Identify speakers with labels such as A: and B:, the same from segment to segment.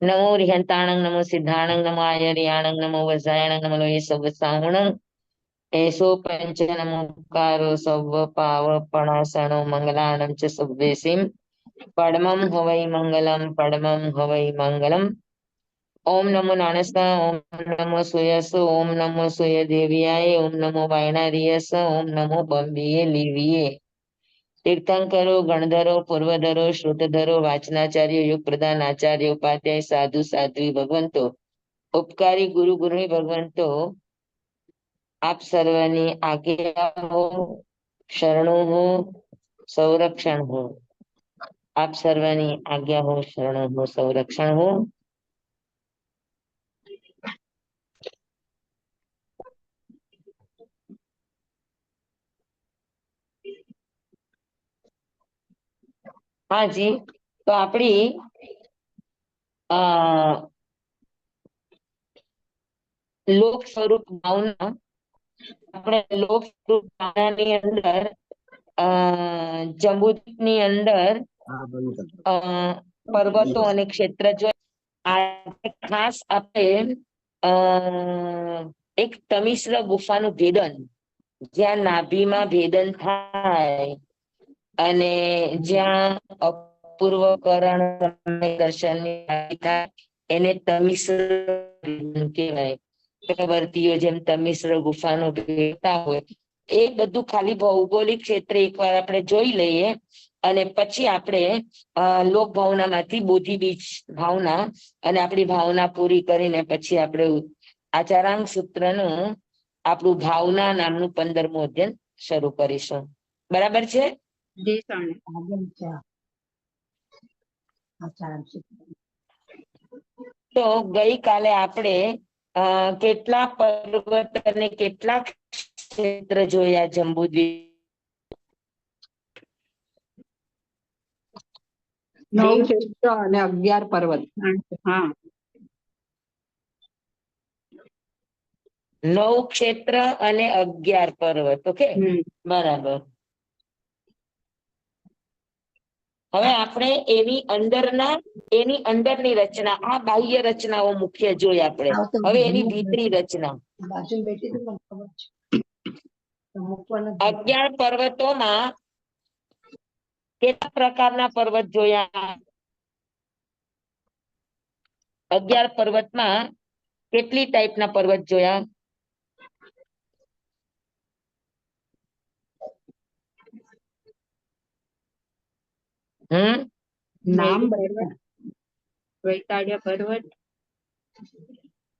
A: नमो रिहंताणं नमो सिद्धाणं नमो आयर्याणं नमो वज्रायणं नमो लोये सवसाहुणं एषो पंच नमोकारो सव पावपणासनो मंगलानं च सव्वेसिं परमं हवै मंगलम परमं हवै मंगलम। ओम नमो नाणस्थ ओम नमो सूयस ओम नमो सूय देव्याय ओम नमो वायनारियस ओम नमो बंबिये लिविये तीर्थंकरो गणधरो पूर्वधरो श्रुतधरो वाचनाचार्य युग प्रधान आचार्य उपाध्याय साधु साध्वी भगवंतो उपकारी गुरु गुरुणी भगवंतो आप सर्वनी आज्ञा हो शरणो हो संरक्षण हो। आप सर्वनी आज्ञा हो शरणो हो संरक्षण हो। हाँ जी, तो આપણી લોક સ્વરૂપ ભાવના આપણે લોક સ્વરૂપ ભાવનાની અંદર જંબુદ્વીપની અંદર પર્વતો અને ક્ષેત્ર જો ખાસ આપણે એક તમિશ્ર ગુફાનું ભેદન જ્યાં નાભીમાં ભેદન થાય અને જ્યાં અપૂર્વ કરણ દર્શનની થાય એને તમિશ્ર કહેવાય। ચક્રવર્તીઓ જેમ તમિશ્ર ગુફાનો ભેદતા હોય એ બધું ખાલી ભૌગોલિક ક્ષેત્ર એકવાર આપણે જોઈ લઈએ અને પછી આપણે લોક ભાવનામાંથી બોધિ બીજ ભાવના અને આપણી ભાવના પૂરી કરીને પછી આપણે આચારાંગ સૂત્રનું આપણું ભાવના નામનું 15મું અધ્યયન શરૂ કરીશું। બરાબર છે? તો ગઈકાલે આપણે કેટલા પર્વત અને કેટલા ક્ષેત્ર જોયા જંબુદ્વીપ?
B: 9 ક્ષેત્ર અને 11 પર્વત। હા,
A: 9 ક્ષેત્ર અને 11 પર્વત। ઓકે, બરાબર। હવે આપણે એની અંદરની રચના, આ બાહ્ય રચનાઓ મુખ્ય જોઈ આપણે। હવે એની ભીતરી રચના 11 પર્વતોમાં કેટલા પ્રકારના પર્વત જોયા? 11 પર્વતમાં કેટલી ટાઈપના પર્વત જોયા?
B: નામ વૈતાડ્ય પર્વત,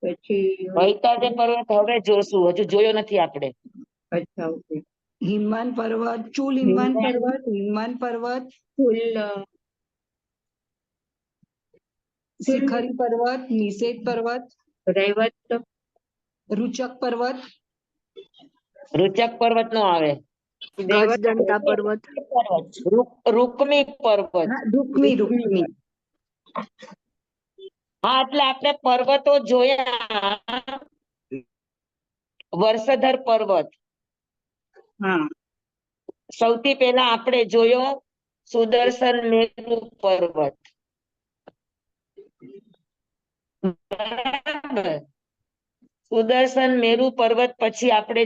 B: પછી
A: વૈતાડ્ય પર્વત હવે જોશું, હજુ જોયો નથી આપણે।
B: અચ્છા, ઓકે। હિમવાન પર્વત, ચૂલ હિમવાન પર્વત, હિમવાન પર્વત, ચૂલ શિખરી પર્વત, નિષેધ પર્વત, રૈવત, રુચક પર્વત,
A: રૂચક પર્વત નો આવે,
B: ગજદંતા પર્વત,
A: રૂકમી પર્વત,
B: રૂકમી।
A: હા, એટલે આપણે પર્વતો જોયા। વર્ષધર પર્વત,
B: હા,
A: સૌથી પહેલા આપણે જોયો સુદર્શન મેરુ પર્વત। સુદર્શન મેરુ પર્વત પછી આપણે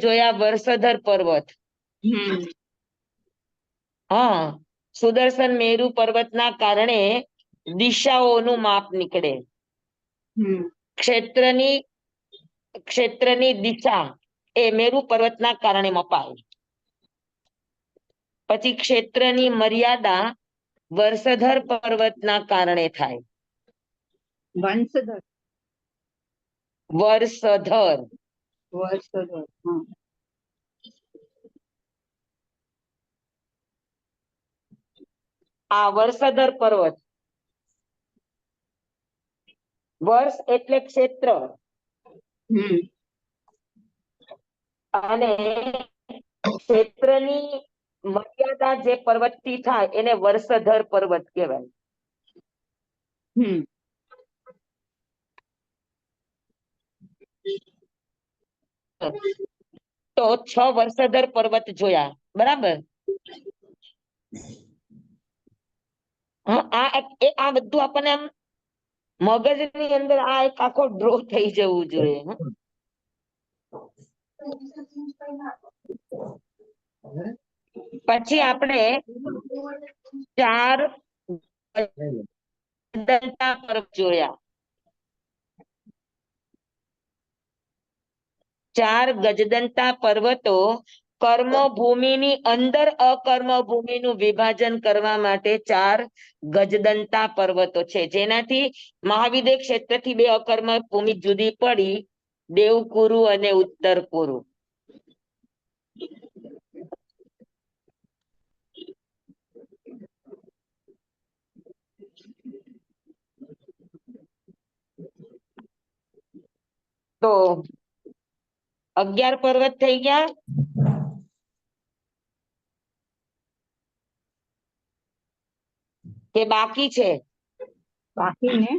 A: જોયા વર્ષધર પર્વત। હા, સુદર્શન મેરુ પર્વતના કારણે દિશાઓનું માપ નીકળે। ક્ષેત્રની દિશા એ મેરુ પર્વતના કારણે મપાય। પછી ક્ષેત્રની મર્યાદા વર્ષધર પર્વતના કારણે થાય। વર્ષધર આ વર્ષધર પર્વત, વર્ષ એટલે ક્ષેત્ર અને ક્ષેત્રની મર્યાદા જે પર્વતથી થાય એને વર્ષધર પર્વત કહેવાય। તો 6 વર્ષધર પર્વત જોયા, બરાબર? આ બધું આપણને આમ મગજની અંદર આ એક આખો ડ્રો થઈ જવું જોઈએ. પછી આપણે 4 ગજદંતા પર્વત જોયા. 4 ગજદંતા પર્વતો કર્મભૂમિની અંદર અકર્મભૂમિનું વિભાજન કરવા માટે 4 ગજદંતા પર્વતો છે, જેનાથી મહાવિદ્ય ક્ષેત્રથી 2 અકર્મ ભૂમિ જુદી પડી, દેવકુરુ અને ઉત્તરકુરુ. તો 11 પર્વત થઈ ગયા. કે બાકી છે?
B: બાકી ને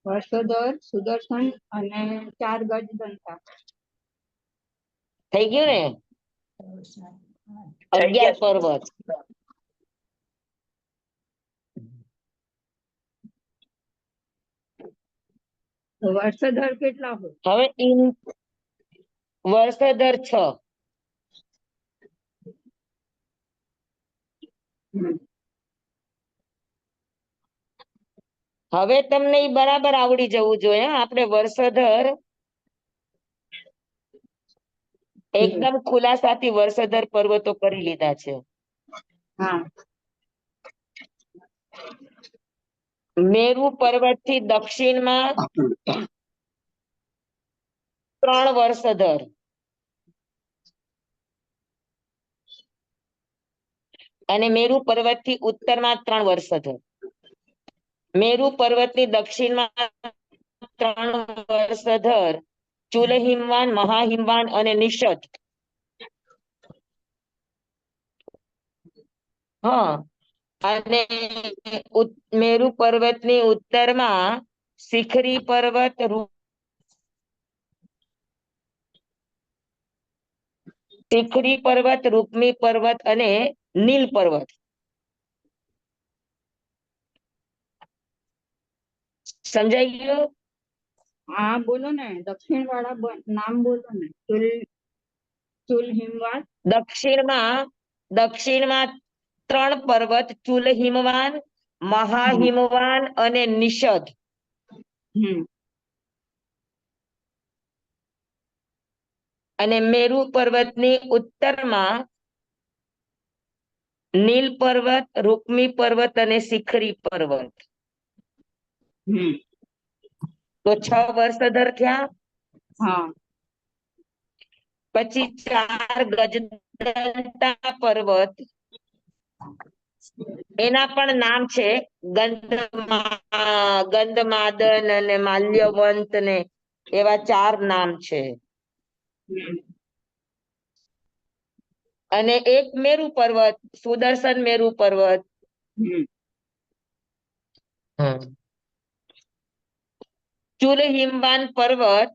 B: વર્ષોધર, સુદર્શન અને 4 ગજદંતા.
A: થઈ ગયું ને 11 પર્વત.
B: વર્ષોધર કેટલા હોય?
A: હવે વર્ષોધર 6. હવે તમને ઈ બરાબર આવડી જવું જોઈએ. આપણે વર્ષોધર એકદમ ખુલાસાથી વર્ષોધર પર્વતો કરી લીધા છે.
B: હા.
A: મેરુ પર્વત થી દક્ષિણમાં 3 વર્ષોધર, અને મેરુ પર્વત થી ઉત્તરમાં 3 વર્ષોધર. મેરુ પર્વતની દક્ષિણમાં 3 વર્ષોધર, ચુલ હિમવાન, મહાહિમવાન અને નિષદ. હા, અને મેરુ પર્વતની ઉત્તરમાં શિખરી પર્વત, શિખરી પર્વત, રૂકમી પર્વત અને નીલ પર્વત. સમજાઈ ગયું?
B: હા, બોલો ને દક્ષિણ વાળા નામ બોલો ને. ચુલ હિમવાન.
A: દક્ષિણમાં 3 પર્વત, ચુલ હિમવાન, મહાહિમવાન અને નિષદ. અને મેરુ પર્વતની ઉત્તરમાં નીલ પર્વત, રૂકમી પર્વત અને શિખરી પર્વત. તો 6 વર્ષોધર થયા.
B: હા.
A: પછી 4 ગજદંતા પર્વત, એના પણ નામ છે ગંધમાદન અને માલ્યવંત ને એવા 4 નામ છે. અને એક મેરુ પર્વત, સુદર્શન મેરુ પર્વત. ચુલ હિમવાન પર્વત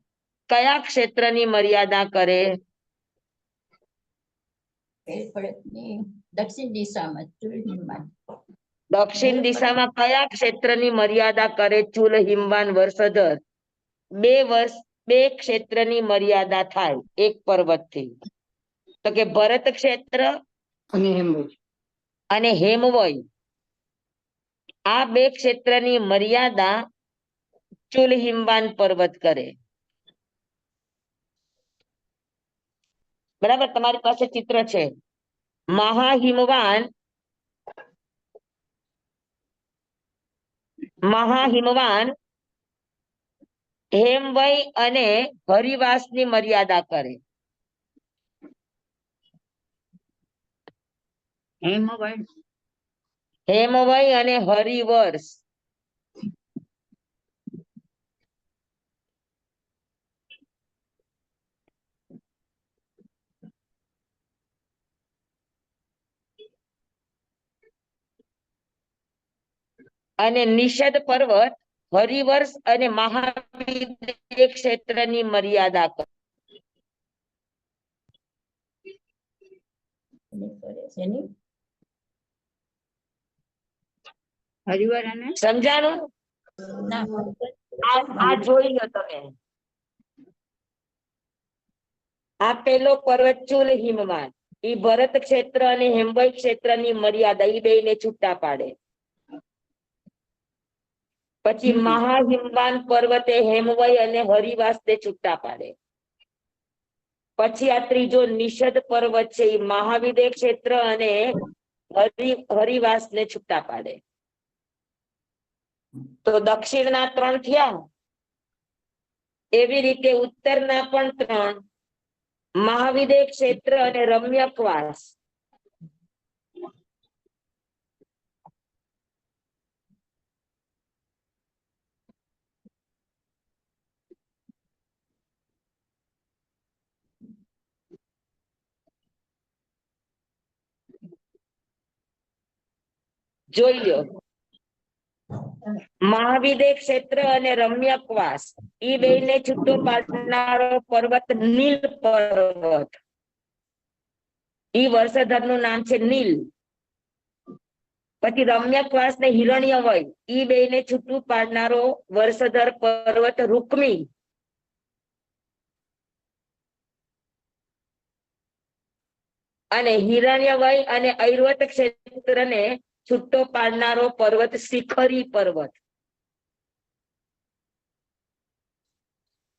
A: કયા ક્ષેત્રની મર્યાદા કરે?
C: દક્ષિણ દિશામાં ચુલ હિમવાન.
A: દક્ષિણ દિશામાં કયા ક્ષેત્રની મર્યાદા કરે ચુલ હિમવાન વર્ષોધર? 2 ક્ષેત્રની મર્યાદા થાય એક પર્વતથી. તો કે ભરત ક્ષેત્ર અને હેમવય. આ 2 ક્ષેત્રની મર્યાદા ચુલ હિમવાન પર્વત કરે. બરાબર, તમારી પાસે ચિત્ર છે. મહાહિમવાન હેમવય અને હરિવાસની મર્યાદા કરે. હેમવય અને હરિવર્ષ. અને નિષદ પર્વત હરિવર્ષ અને મહાવિદ્ય ક્ષેત્રની મર્યાદા કરે.
B: હરિવાર અને
A: સમજાણું?
C: ના
A: આ જોઈ લો તમે. આ પેલો પર્વત ચુલ હિમવાન, ઈ ભરત ક્ષેત્ર અને હેમવય ક્ષેત્રની મર્યાદા ઈ બેયને છૂટા પાડે. પછી મહાહિમવાન પર્વતે હેમવય અને હરિવાસને છૂટા પાડે. પછી આ ત્રીજો નિષદ પર્વત છે એ મહાવિદ્ય ક્ષેત્ર અને હરિવાસને છૂટા પાડે. તો દક્ષિણના 3 થયા. એવી રીતે ઉત્તરના પણ 3, મહાવિદ્ય ક્ષેત્ર અને રમ્યકવાસ. જોઈ લો, મહાવિદ્ય ક્ષેત્ર અને રમ્યકવાસ ઈ બેયને છૂટો પાડનારો પર્વત નીલ પર્વત. ઈ વર્ષધરનું નામ છે નીલ. પછી રમ્યકવાસ ને હિરણ્યવય ઈ બેયને છૂટું પાડનારો વર્ષધર પર્વત રૂકમી. અને હિરણ્યવય અને ઐર્વત ક્ષેત્રને છૂટો પાડનારો પર્વત શિખરી પર્વત.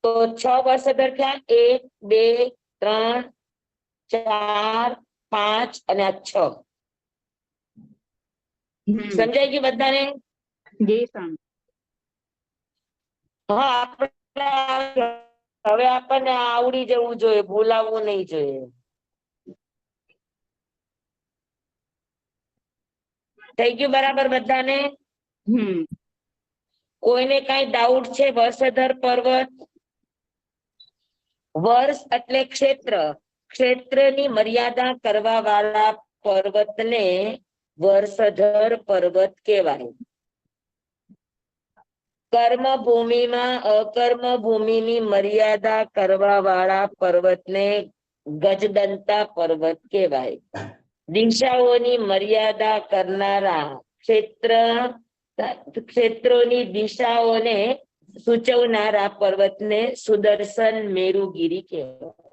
A: તો 6 વર્ષધર થયા, 1, 2, 3, 4, 5 અને 6. સમજાય ગયું બધાને?
B: જી સ્વામી.
A: હા, હવે આપણને આવડી જવું જોઈએ, ભૂલાવવું નહીં જોઈએ. થઈ ગયું બરાબર બધાને? કોઈને કઈ ડાઉટ છે? વર્ષધર પર્વત, વર્ષ એટલે ક્ષેત્ર, ક્ષેત્રની મર્યાદા કરવા વાળા પર્વતને વર્ષધર પર્વત કહેવાય. કર્મ ભૂમિમાં અકર્મ ભૂમિની મર્યાદા કરવા વાળા પર્વતને ગજદંતા પર્વત કહેવાય. દિશાઓની મર્યાદા કરનારા ક્ષેત્રોની દિશાઓને સૂચવનારા પર્વતને સુદર્શન મેરુગીરી કહેવાય.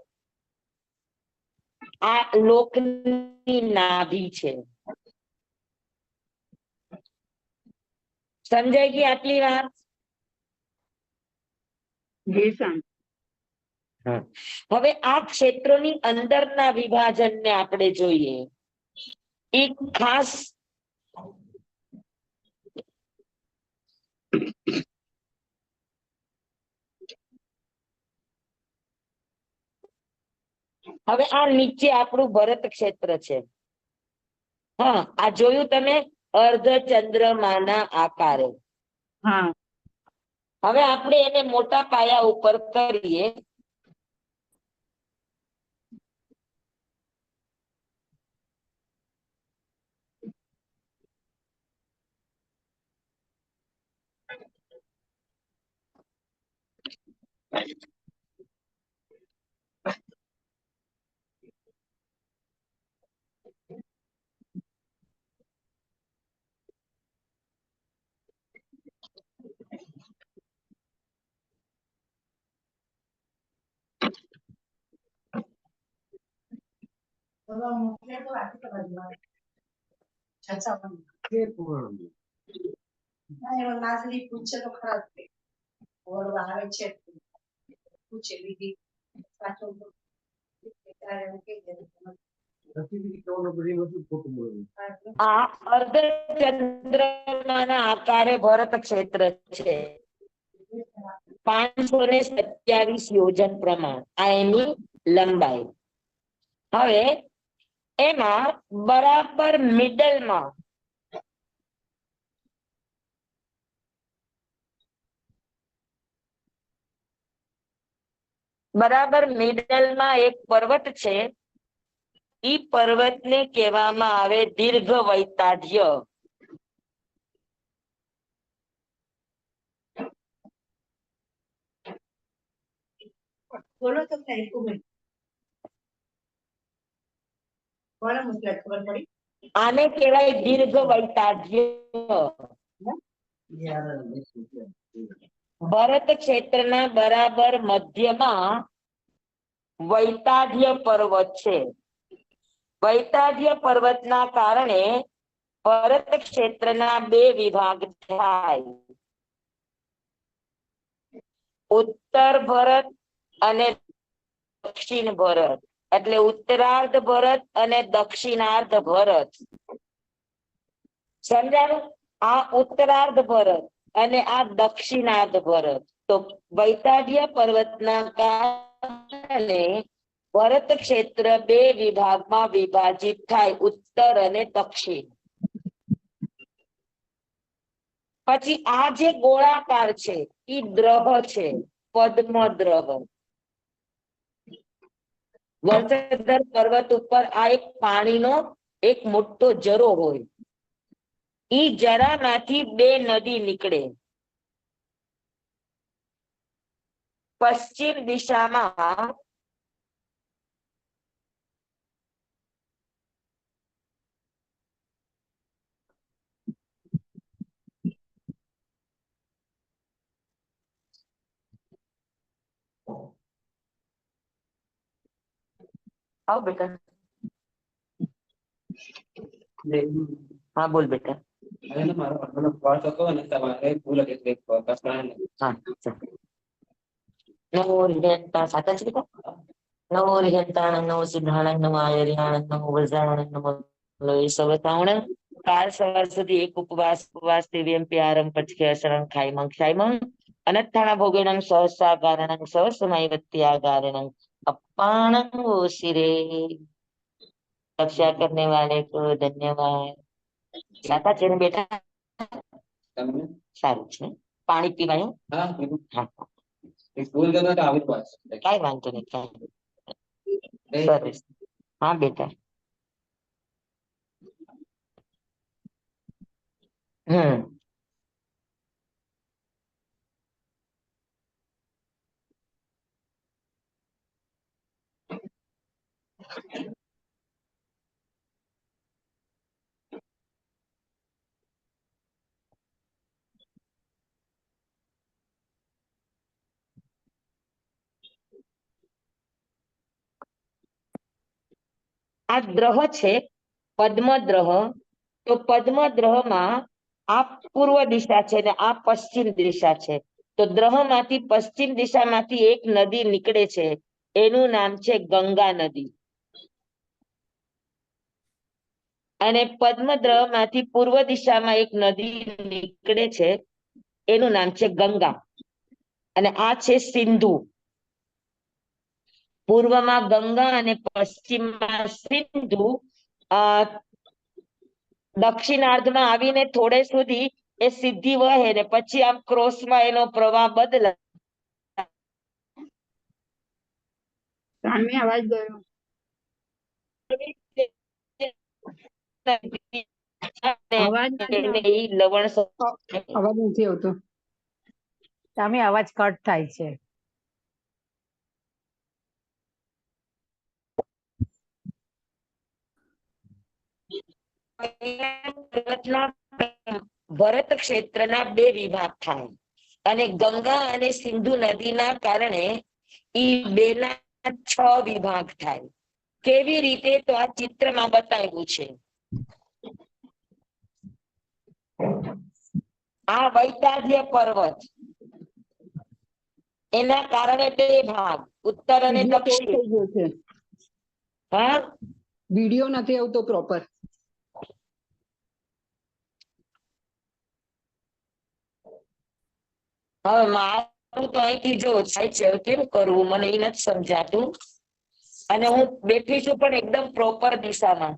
A: આ લોકની નાભી છે. સમજાય ગઈ આટલી વાત? હવે આ ક્ષેત્રોની અંદરના વિભાજનને આપણે જોઈએ. એક ખાસ હવે આ નીચે આપણું ભરત ક્ષેત્ર છે. હા, આ જોયું તમે? અર્ધચંદ્રમાના આકારે.
B: હા.
A: હવે આપણે એને મોટા પાયા ઉપર કરીએ.
D: પૂછે તો ખરા આવે છે પૂછે બીજી સાચો
A: આ અર્ધચંદ્રમાના આકારે ભરત ક્ષેત્ર છે. 527 યોજન પ્રમાણ આ એની લંબાઈ. હવે એમાં બરાબર મિડલમાં એક પર્વત છે. ઈ પર્વતને કહેવામાં આવે દીર્ઘ વૈતાઢ્ય.
D: બોલો તો ખબર પડી.
A: આને કહેવાય દીર્ઘ વૈતાઢ્ય. ભરત ક્ષેત્રના બરાબર મધ્યમાં વૈતાઢ્ય પર્વત છે. વૈતાઢ્ય પર્વતના કારણે ભરત ક્ષેત્રના બે વિભાગ થાય, ઉત્તર ભરત અને દક્ષિણ ભરત. એટલે ઉત્તરાર્ધ ભરત અને દક્ષિણાર્ધ ભરત. સમજાયું? આ ઉત્તરાર્ધ ભરત અને આ દક્ષિણાર્ધ ભરત. તો વૈતાઢ્ય પર્વતના કારણે ભરત ક્ષેત્ર બે વિભાગમાં વિભાજિત થાય, ઉત્તર અને દક્ષિણ. પછી આ જે ગોળાકાર છે એ દ્રહ છે, પદ્મ દ્રહ. વર્ષધર પર્વત ઉપર આ એક પાણીનો એક મોટો જરો હોય. ઈ જરામાંથી બે નદી નીકળે. પશ્ચિમ દિશામાં આવ બેટા. હા બોલ બેટા. નમો રિહંતા સાચા છે બેટા. નમો રિહંતાણં નમો સિદ્ધાણં નમો આયર્યાણં નમો વજ્રાણં નમો લોહી સવતાવણં. કાલ સવાર સુધી એક ઉપવાસ દેવ્યમ પ્યારમ પચકે અસરં ખાઈમં ક્ષાઈમં અનત્થાણા ભોગેણં સહસા કારણં સહસમય વત્યાગારણં અપાણં ઓશિરે. रक्षा करने वाले को धन्यवाद. साता છે ને બેટા? સારું છે. પાણી પીવાયું? હા કઈ વાંધો નહીં, કઈ સરસ. હા બેટા. આ દ્રહ છે પદ્મ દ્રહ. તો પદ્મ દ્રહમાં આ પૂર્વ દિશા છે ને આ પશ્ચિમ દિશા છે. તો દ્રહમાંથી પશ્ચિમ દિશામાંથી એક નદી નીકળે છે, એનું નામ છે ગંગા નદી. અને પદ્મદ્રહ માંથી પૂર્વ દિશામાં એક નદી નીકળે છે, એનું નામ છે ગંગા. અને આ છે સિંધુ. પૂર્વમાં ગંગા અને પશ્ચિમમાં સિંધુ. દક્ષિણાર્ધમાં આવીને થોડે સુધી એ સીધી વહે ને પછી આમ ક્રોસમાં એનો પ્રવાહ બદલાય.
B: સામે અવાજ ગયો. અવાજ
A: લવણ
B: અવાજ નથી આવતો. સામે અવાજ કટ થાય છે.
A: ભરત ક્ષેત્રના બે વિભાગ થાય અને ગંગા અને સિંધુ નદીના કારણે ઈ બેના 6 વિભાગ થાય. કેવી રીતે? તો આ ચિત્રમાં બતાવ્યું છે. આ વૈતાઢ્ય પર્વત, એના કારણે બે ભાગ, ઉત્તર અને દક્ષિણ. હા,
B: વિડિયો નથી આવતો પ્રોપર.
A: હવે મારું તો અહીંથી જો થાય છે, કેમ કરવું મને એ નથી સમજાતું. અને હું બેઠી છું પણ એકદમ પ્રોપર દિશામાં.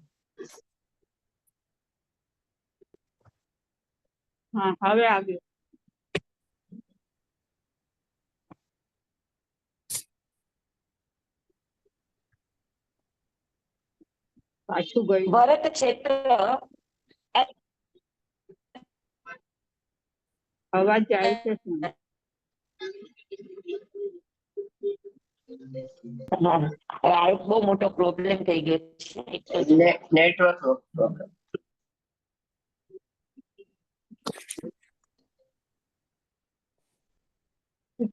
B: હા હવે આવ્યો. પાછું ગયું.
A: ભરત ક્ષેત્ર
B: અવાજ જાય છે.
A: આ એક બહુ મોટો પ્રોબ્લેમ થઈ ગયો છે.
E: Network problem.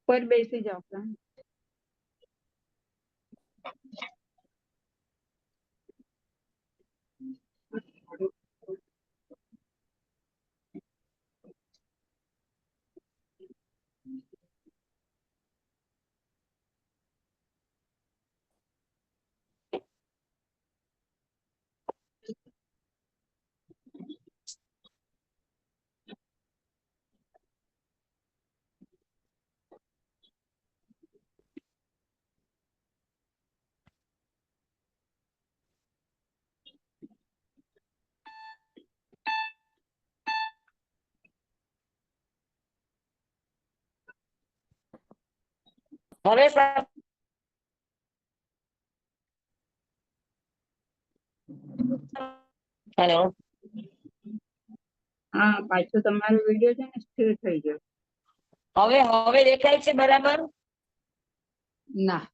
B: ઉપર બેસી જાઓ પ્રાણ.
A: હવે સા- હેલો,
B: હા, પાછો તમારો વિડીયો છે ને સ્થિર થઈ ગયો.
A: હવે હવે દેખાય છે બરાબર?
B: ના.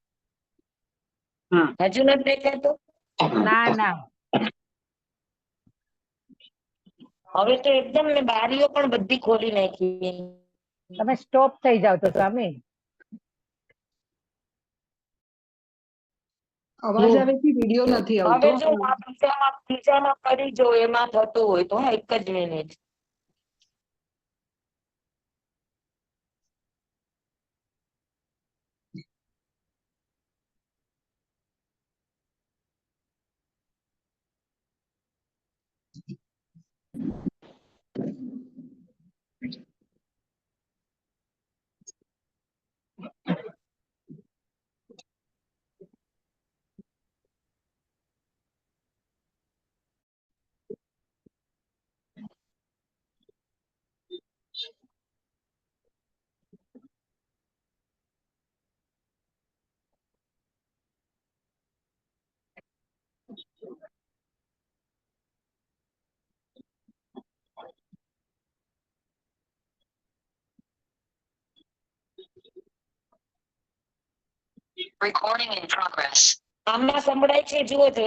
B: હા.
A: હજુ નથી દેખાતું?
E: ના ના
A: હવે તો એકદમ મેં બારીઓ પણ બધી ખોલી નાખી.
E: તમે સ્ટોપ થઈ જાવ તો સ્વામી.
D: અવાજ આવે છે, વિડીયો નથી
A: હવે
D: આવતો.
A: જો આ બીજામાં કરી જો એમાં થતું હોય તો એક જ મિનિટ. Recording in progress. આમાં સંભળાય છે, જુઓ તો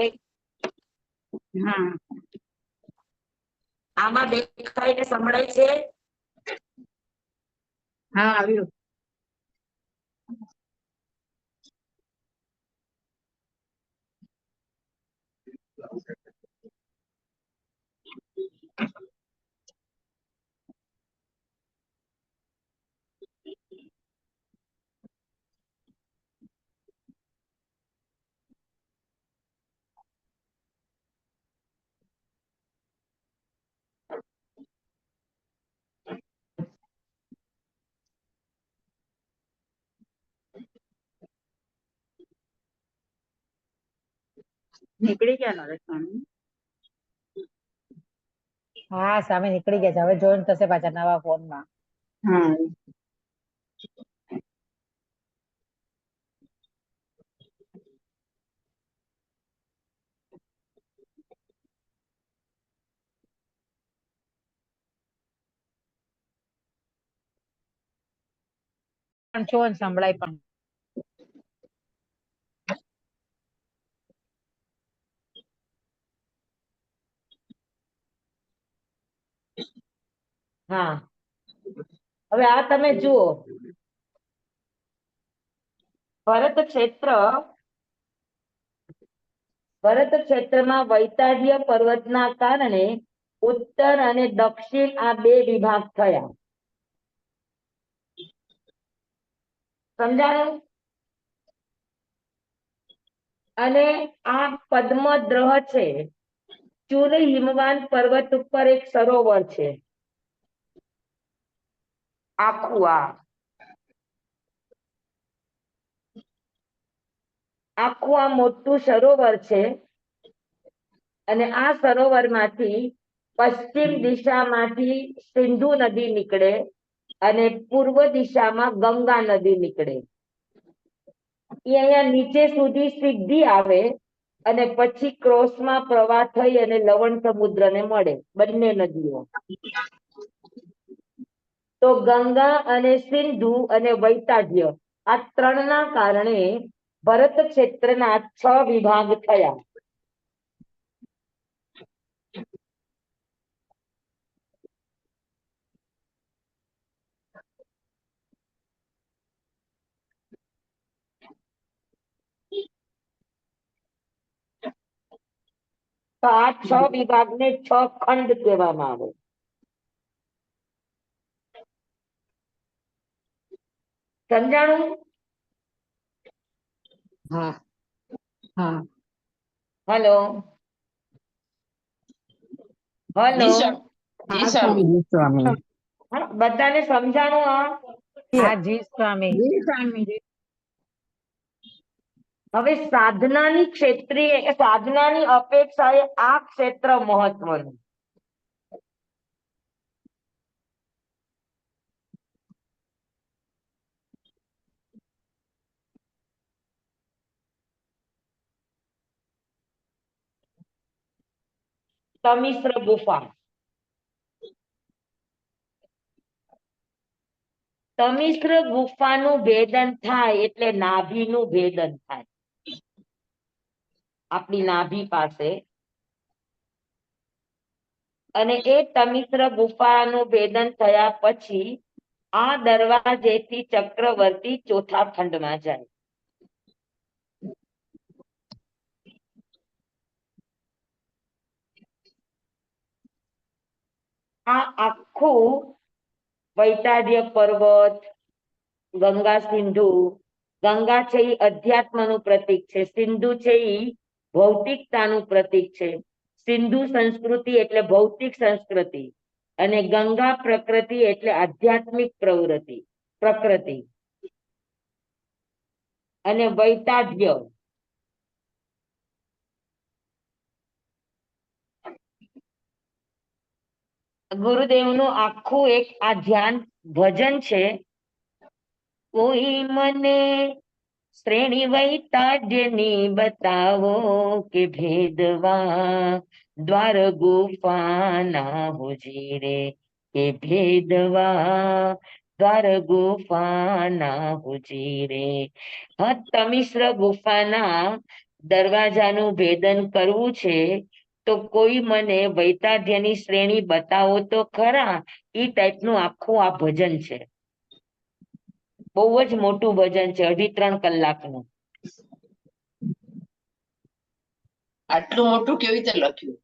B: હા.
A: આમાં દેખાય ને સંભળાય છે.
B: હા, આવ્યું. નીકળી ગયા નરેશ સ્વામી.
E: હા સ્વામી નીકળી ગયા છે. હવે જોઈન થશે પાછા નવા ફોનમાં.
B: હા.
E: પણ છો ને સંભળાય પણ.
A: હા, હવે આ તમે જુઓ, ભરત ક્ષેત્રમાં વૈતાડ્ય પર્વતના કારણે ઉત્તર અને દક્ષિણ આ બે વિભાગ થયા. સમજાયું? અને આ પદ્મદ્રહ છે, ચુલ હિમવાન પર્વત ઉપર એક સરોવર છે. આખું આ મોટું સરોવર છે અને આ સરોવરમાંથી પશ્ચિમ દિશામાંથી સિંધુ નદી નીકળે અને પૂર્વ દિશામાં ગંગા નદી નીકળે. એ અહીંયા નીચે સુધી સીધી આવે અને પછી ક્રોસમાં પ્રવાહ થઈ અને લવણ સમુદ્રને મળે, બંને નદીઓ. તો ગંગા અને સિંધુ અને વૈતાડ્ય આ ત્રણના કારણે ભરત ક્ષેત્રના 6 વિભાગ થયા. આ 6 વિભાગને 6 ખંડ કહેવામાં આવે. સમજાણું?
D: હા હા
A: હલો હલો
C: જી સ્વામી. જી
D: હા
C: સ્વામી.
D: સ્વામી
A: હા, બધાને સમજાણું?
E: હા જી સ્વામી.
B: જી સ્વામીજી.
A: હવે સાધનાની ક્ષેત્રીય સાધનાની અપેક્ષાએ આ ક્ષેત્ર મહત્વનું. તમિશ્ર ગુફા. તમિશ્ર ગુફાનું ભેદન થાય એટલે નાભીનું ભેદન થાય. આપણી નાભી પાસે. અને એ તમિશ્ર ગુફાનું ભેદન થયા પછી આ દરવાજેથી ચક્રવર્તી ચોથા ખંડમાં જાય. આ આખું વૈતાર્ય પર્વત, ગંગા સિંધુ. ગંગા છે એ અધ્યાત્મનું પ્રતીક છે, સિંધુ છે એ ભૌતિકતાનું પ્રતીક છે. સિંધુ સંસ્કૃતિ એટલે ભૌતિક સંસ્કૃતિ અને ગંગા પ્રકૃતિ એટલે આધ્યાત્મિક પ્રકૃતિ. અને વૈતાઢ્ય ગુરુદેવનું આખું એક આ ધ્યાન ભજન છે. કોઈ મને શ્રેણી વૈતાઢ્યની બતાવો કે ભેદવા દ્વાર ગુફાના હોજી રે, કે ભેદવા દ્વાર ગુફાના હોજી રે. હા, તમિશ્ર ગુફાના દરવાજાનું ભેદન કરવું છે તો કોઈ મને વૈતાઢ્યની શ્રેણી બતાવો તો ખરા. ઈ ટાઈપનું આખું આ ભજન છે. બહુ જ મોટું ભજન છે, 2.5-3 કલાકનું.
C: આટલું મોટું કેવી રીતે લખ્યું?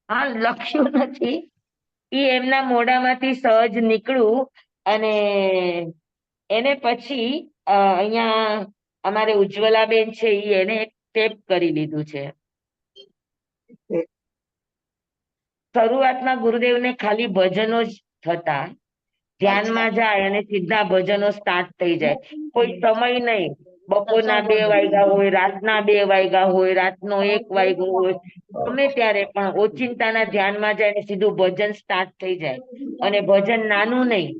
A: હા, લખ્યું નથી, ઈ એમના મોઢામાંથી સહજ નીકળ્યું. અને એને પછી અહીંયા અમારે ઉજ્જવલાબેન છે ઈ એને ટેપ કરી લીધું છે. શરૂઆતમાં ગુરુદેવને ખાલી ભજનો જ થતા, ધ્યાનમાં જાય અને સીધા ભજનો સ્ટાર્ટ થઈ જાય. કોઈ સમય નહીં, બપોરના 2 વાગ્યા હોય, રાતના 2 વાગ્યા હોય, રાતનો 1 વાગ્યો હોય, ગમે ત્યારે પણ ઓચિંતાના ધ્યાનમાં જાય ને સીધું ભજન સ્ટાર્ટ થઈ જાય. અને ભજન નાનું નહીં,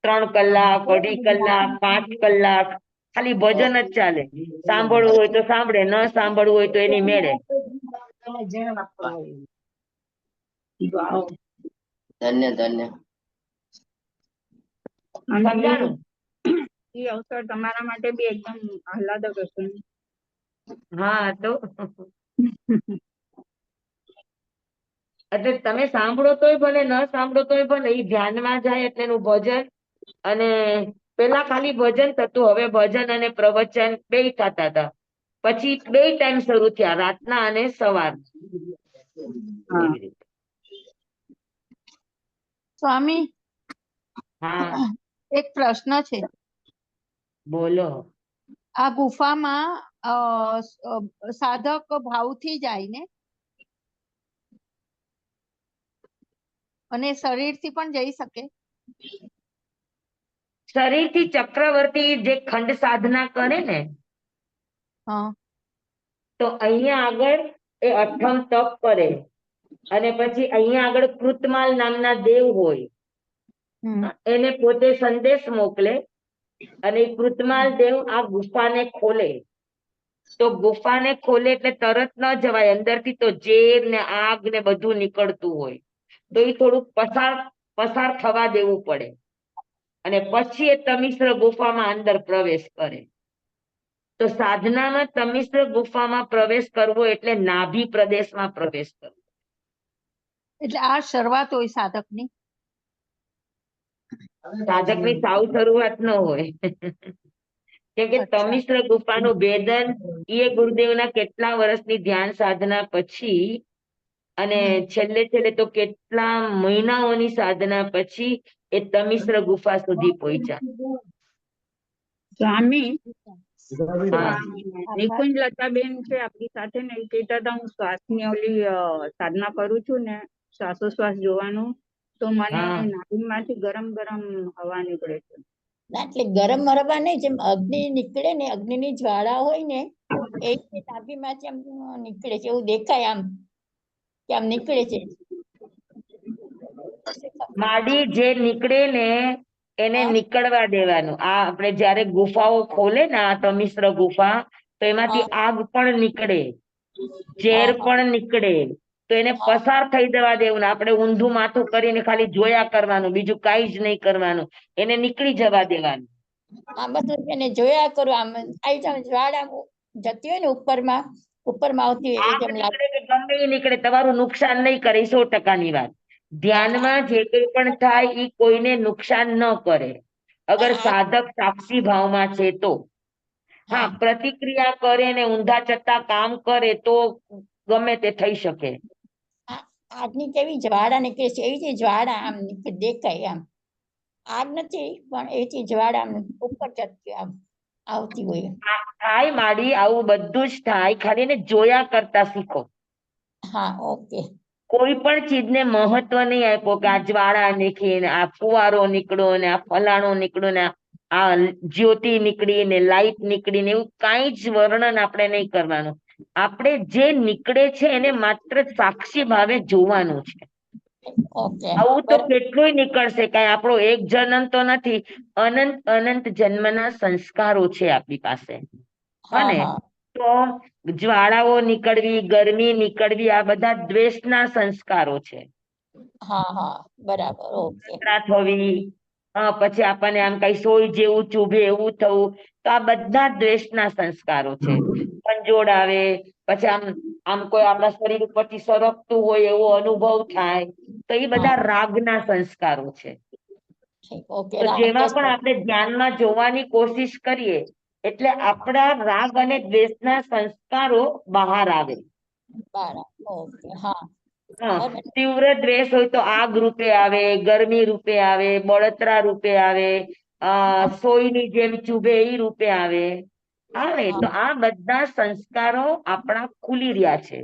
A: 3 કલાક, 2.5 કલાક, 5 કલાક ખાલી ભજન જ ચાલે. સાંભળવું હોય તો સાંભળે, ન સાંભળવું હોય તો એની મેળે.
C: ધન્ય ધન્ય.
B: અને
A: સમજાણું?
B: એ અવસર તમારા માટે બી એકદમ આહલાદક હશે.
A: હા, તો એટલે તમે સાંભળો તોય ભલે, ન સાંભળો તોય ભલે, એ ધ્યાનમાં જાય એટલે એનું ભજન. અને પેલા ખાલી ભજન થતું, હવે ભજન અને પ્રવચન બેય થતા હતા. પછી 2 ટાઈમ શરૂ થયા, રાતના અને સવાર.
B: હા.
A: એવી રીતે.
C: સ્વામી,
A: હા,
C: એક પ્રશ્ન છે.
A: બોલો.
C: આ ગુફામાં સાધક ભાવથી જાય ને, અને શરીરથી પણ જઈ શકે?
A: શરીરથી ચક્રવર્તી જે ખંડ સાધના કરે ને,
C: હા.
A: તો અહીંયા આગળ એ અઠમ તપ કરે. અને પછી અહીંયા આગળ કૃતમાલ નામના દેવ હોય, એને પોતે સંદેશ મોકલે. અને એ કૃતમાલ દેવ આ ગુફાને ખોલે. તો ગુફાને ખોલે એટલે તરત ન જવાય, અંદરથી તો ઝેર ને આગ ને બધું નીકળતું હોય. તો એ થોડુંક પસાર થવા દેવું પડે. અને પછી એ તમિશ્ર ગુફામાં અંદર પ્રવેશ કરે. તો સાધનામાં તમિશ્ર ગુફામાં પ્રવેશ કરવો એટલે નાભી પ્રદેશમાં પ્રવેશ કરવો.
C: એટલે આ શરૂઆત હોય સાધકની.
A: સાધકની સાવ શરૂઆત ન હોય. કેમ કે
C: અચ્છા.
A: તમિશ્ર ગુફાનું ભેદન એ ગુરુદેવના કેટલા વર્ષની ધ્યાન સાધના પછી અને છેલ્લે છેલ્લે તો કેટલા મહિનાઓની સાધના પછી એ તમિશ્ર ગુફા સુધી પહોંચ્યા.
B: સ્વામી
A: હા
B: નિકુંજ લતાબેન છે આપણી સાથે ને, એ કહેતા હતા હું શ્વાસની ઓલી સાધના કરું છું ને, શ્વાસોશ્વાસ જોવાનું, તો મને
A: હા
B: નાભીમાંથી ગરમ ગરમ હવા નીકળે છે.
F: ના એટલે ગરમ હવા નહીં, જેમ અગ્નિ નીકળે ને, અગ્નિની જ્વાળા હોય ને એ રીતે નાભીમાંથી આમ નીકળે છે, એવું દેખાય આમ કે આમ નીકળે છે.
A: માડી જે નીકળે ને એને
F: હા
A: નીકળવા દેવાનું. આ આપણે જયારે ગુફાઓ ખોલે ને, આ તમિશ્ર ગુફા, તો એમાંથી
F: હા
A: આગ પણ નીકળે, ઝેર
F: હા
A: પણ નીકળે, તો એને
F: હા
A: પસાર થઈ જવા દેવું. આપણે ઊંધું માથું કરીને ખાલી જોયા કરવાનું, બીજું કાંઈ જ નહીં કરવાનું, એને નીકળી જવા દેવાનું.
F: હા બસ એને જોયા કરો, આમ આવી જાવ જ્વાળા જતી હોય ને ઉપરમાં આવતી હોય એ
A: આગ
F: જેમ લાગે.
A: નીકળે કે ગમે એ નીકળે, તમારું નુકસાન નહીં કરે, 100%ની વાત. ધ્યાનમાં જે કંઈ પણ થાય એ કોઈને નુકસાન ન કરે, અગર સાધક સાક્ષી ભાવમાં છે તો. હા, પ્રતિક્રિયા કરે ને ઊંધા ચત્તા કામ કરે તો ગમે તે થઈ શકે.
F: આગની કેવી જ્વાળા નીકળે છે, એવી રીતે જ્વાળા આમ દેખાય આમ. આગ નથી પણ એથી જ્વાળા આમ ઉપર ચડતી આમ આવતી હોય.
A: થાય માડી, આવું બધું જ થાય, ખાલી ને જોયા કરતા શીખો.
F: હા ઓકે.
A: કોઈ પણ ચીજને મહત્વ નહીં આપ્યો કે આ જ્વાળા નીકળી ને આ ફુવારો નીકળ્યો ને આ ફલાણો નીકળ્યો ને આ જ્યોતિ નીકળી ને લાઈટ નીકળી ને, એવું કાંઈ જ વર્ણન આપણે નહીં કરવાનું. આપણે જે નીકળે છે એને માત્ર સાક્ષી ભાવે જોવાનું છે.
F: ઓકે
A: આવું તો
F: બરાબર.
A: કેટલુંય નીકળશે, કાંઈ આપણો એક જન્મ તો નથી, અનંત અનંત જન્મના સંસ્કારો છે આપણી પાસે.
F: હા
A: અને
F: હા
A: તો જ્વાળાઓ નીકળવી, ગરમી નીકળવી, આ બધા દ્વેષના સંસ્કારો છે.
F: હા હા બરાબર ઓકે.
A: થવી, પછી આપણને આમ કઈ સોય જેવું ચૂભે એવું થવું, તો આ બધા દ્વેષના સંસ્કારો છે. કંજોડ આવે, પછી આમ આમ કોઈ આપણા શરીર ઉપરથી સરકતું હોય એવો અનુભવ થાય, તો એ બધા
F: હા
A: રાગના સંસ્કારો છે.
F: ઓકે
A: તો જેમાં પણ આપણે ધ્યાનમાં જોવાની કોશિશ કરીએ એટલે આપણા રાગ અને દ્વેષના સંસ્કારો બહાર આવે.
F: બરાબર ઓકે હા.
A: હા,
F: બરાબર.
A: તીવ્ર દ્વેષ હોય તો આગ રૂપે આવે, ગરમી રૂપે આવે, બળતરા રૂપે આવે, સોયની જેમ ચૂભે એ રૂપે આવે. તો આ બધા સંસ્કારો આપણા ખુલી રહ્યા છે.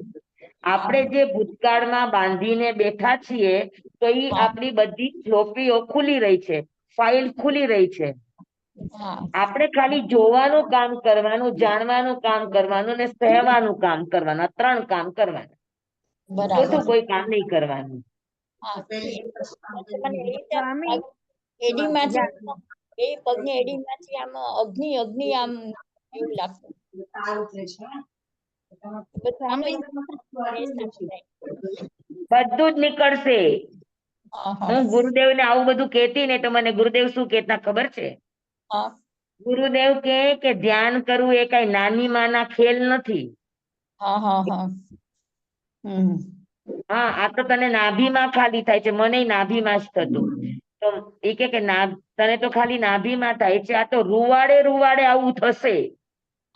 F: હા
A: આપણે જે ભૂતકાળમાં બાંધીને બેઠા છીએ, તો એ
F: હા
A: આપણી બધી ચોપડીઓ ખુલી રહી છે, ફાઇલ ખુલી રહી છે.
F: હા
A: આપણે ખાલી જોવાનું કામ કરવાનું, જાણવાનું કામ કરવાનું ને સહેવાનું કામ કરવાનું, આ 3 કામ કરવાના.
F: બરાબર.
A: ચોથું કોઈ કામ નહીં કરવાનું.
F: હા મને એ રીતે આમ
C: સ્વામી
F: એડીમાંથી બે પગની એડીમાંથી આમ અગ્નિ અગ્નિ આમ એવું લાગતું. બધું આમ
C: સ્વામી
A: બધું જ નીકળશે.
F: હા હા
A: હું ગુરુદેવને આવું બધું કહેતી ને તો મને ગુરુદેવ શું કહેતા ખબર છે?
F: હા
A: ગુરુદેવ કહે કે ધ્યાન કરવું એ કઈ નાની માના ખેલ નથી.
F: હા હા હા હમ
A: હા, આ તો તને નાભીમાં ખાલી થાય છે, મને નાભીમાં જ થતું. તો એ કે તને તો ખાલી નાભીમાં થાય છે, આ તો રૂવાડે રૂવાડે આવું થશે.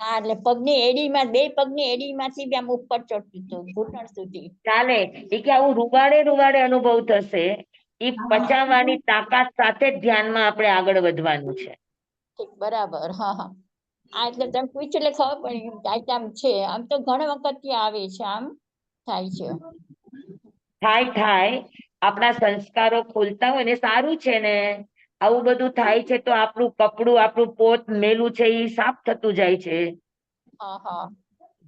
F: હા એટલે પગની એડીમાં બે પગની એડીમાંથી બી આમ ઉપર ચડતું હતું ઘૂંટણ સુધી.
A: ચાલે, એ કે આવું રૂવાડે રૂવાડે અનુભવ થશે. એ પચાવવાની તાકાત સાથે જ ધ્યાનમાં આપણે આગળ વધવાનું છે.
F: ઠીક બરાબર હા હા. આ એટલે તમે પૂછ્યું એટલે ખબર પડી આમ છે, આમ તો ઘણા વખત થી આવે છે, આમ થાય છે.
A: થાય આપણા સંસ્કારો ખોલતા હોય ને સારું છે ને. આવું બધું થાય છે તો આપણું કપડું, આપણું પોત મેલું છે એ સાફ થતું જાય છે.
F: હા હા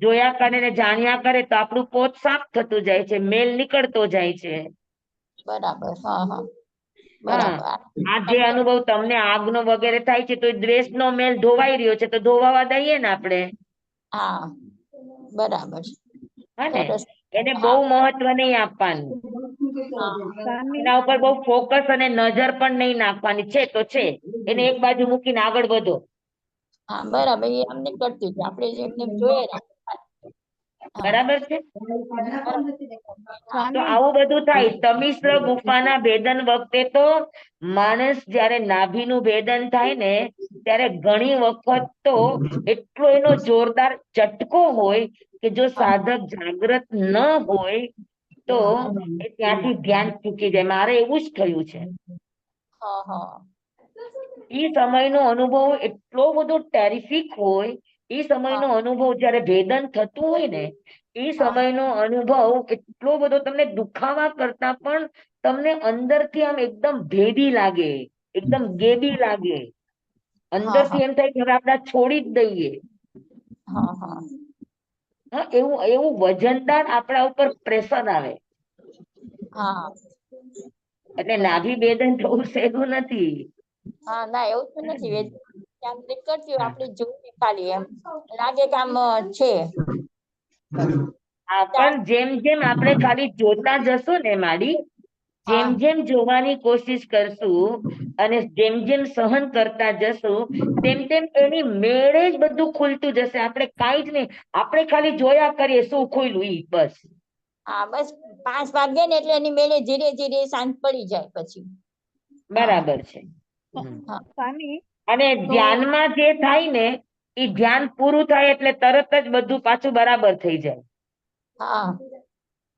A: જોયા કરે ને જાણ્યા કરે તો આપણું પોત સાફ થતું જાય છે, મેલ નીકળતો જાય છે.
F: બરાબર હા હા
A: હા,
F: બરાબર.
A: આ જે અનુભવ તમને આગનો વગેરે થાય છે તો એ દ્વેષનો મેલ ધોવાઈ રહ્યો છે, તો ધોવાવા દઈએ ને આપણે.
F: હા બરાબર.
A: હા ને,
F: સરસ.
A: એને બહુ
F: હા
A: મહત્વ નહીં આપવાનું.
C: સ્વામી
A: એના ઉપર બહુ ફોકસ અને નજર પણ નહીં નાખવાની, છે તો છે, એને એક બાજુ મૂકીને આગળ વધો.
F: હા બરાબર, એ અમને કરતી હતી આપણે એમને જોઈએ હા
A: બરાબર છે? તો
C: સ્વામી
A: આવું બધું થાય. તમિશ્ર ગુફાના ભેદન વખતે તો માણસ જ્યારે નાભીનું ભેદન થાય ને ત્યારે ઘણી વખત તો એટલો એનો જોરદાર ચટકો હોય કે જો સાધક જાગ્રત ન હોય તો એ ત્યાંથી ધ્યાન ચૂકી જાય. મારે એવું જ થયું છે.
F: હા હા
A: એ સમયનો અનુભવ એટલો બધો ટેરિફિક હોય. એ સમયનો અનુભવ જ્યારે ભેદન થતું હોય ને એ સમયનો અનુભવ એટલો બધો તમને દુખાવા કરતા પણ તમને અંદરથી આમ એકદમ ભેદી લાગે, એકદમ ગેબી લાગે. અંદરથી એમ થાય કે હવે આપણે આ છોડી જ દઈએ.
F: હા હા
A: હા, એવું એવું વજનદાર આપણા ઉપર પ્રેશર આવે.
F: હા
A: એટલે નાભી ભેદન થવું સહેલું નથી.
F: હા ના એવું તો નથી આમ નીકળતી હોય
A: હા.
F: આપણે જોઈએ ખાલી એમ લાગે કે આમ છે
A: હા, પણ જેમ જેમ આપણે ખાલી જોતા જશું ને માડી, જેમ
F: હા
A: જેમ જોવાની કોશિશ કરશું અને જેમ જેમ સહન કરતા જશું તેમ તેમ એની મેળે જ બધું ખુલતું જશે. આપણે કાંઈ જ નહીં, આપણે ખાલી જોયા કરીએ શું ખુલ્યું ઈ બસ.
F: હા બસ 5 વાગે ને એટલે એની મેળે ધીરે ધીરે શાંત પડી જાય પછી હા
A: બરાબર છે. હમ.
F: હા
C: સ્વામી
A: અને
C: તો
A: ધ્યાનમાં જે થાય ને એ ધ્યાન પૂરું થાય એટલે તરત જ બધું પાછું બરાબર થઈ જાય.
F: હા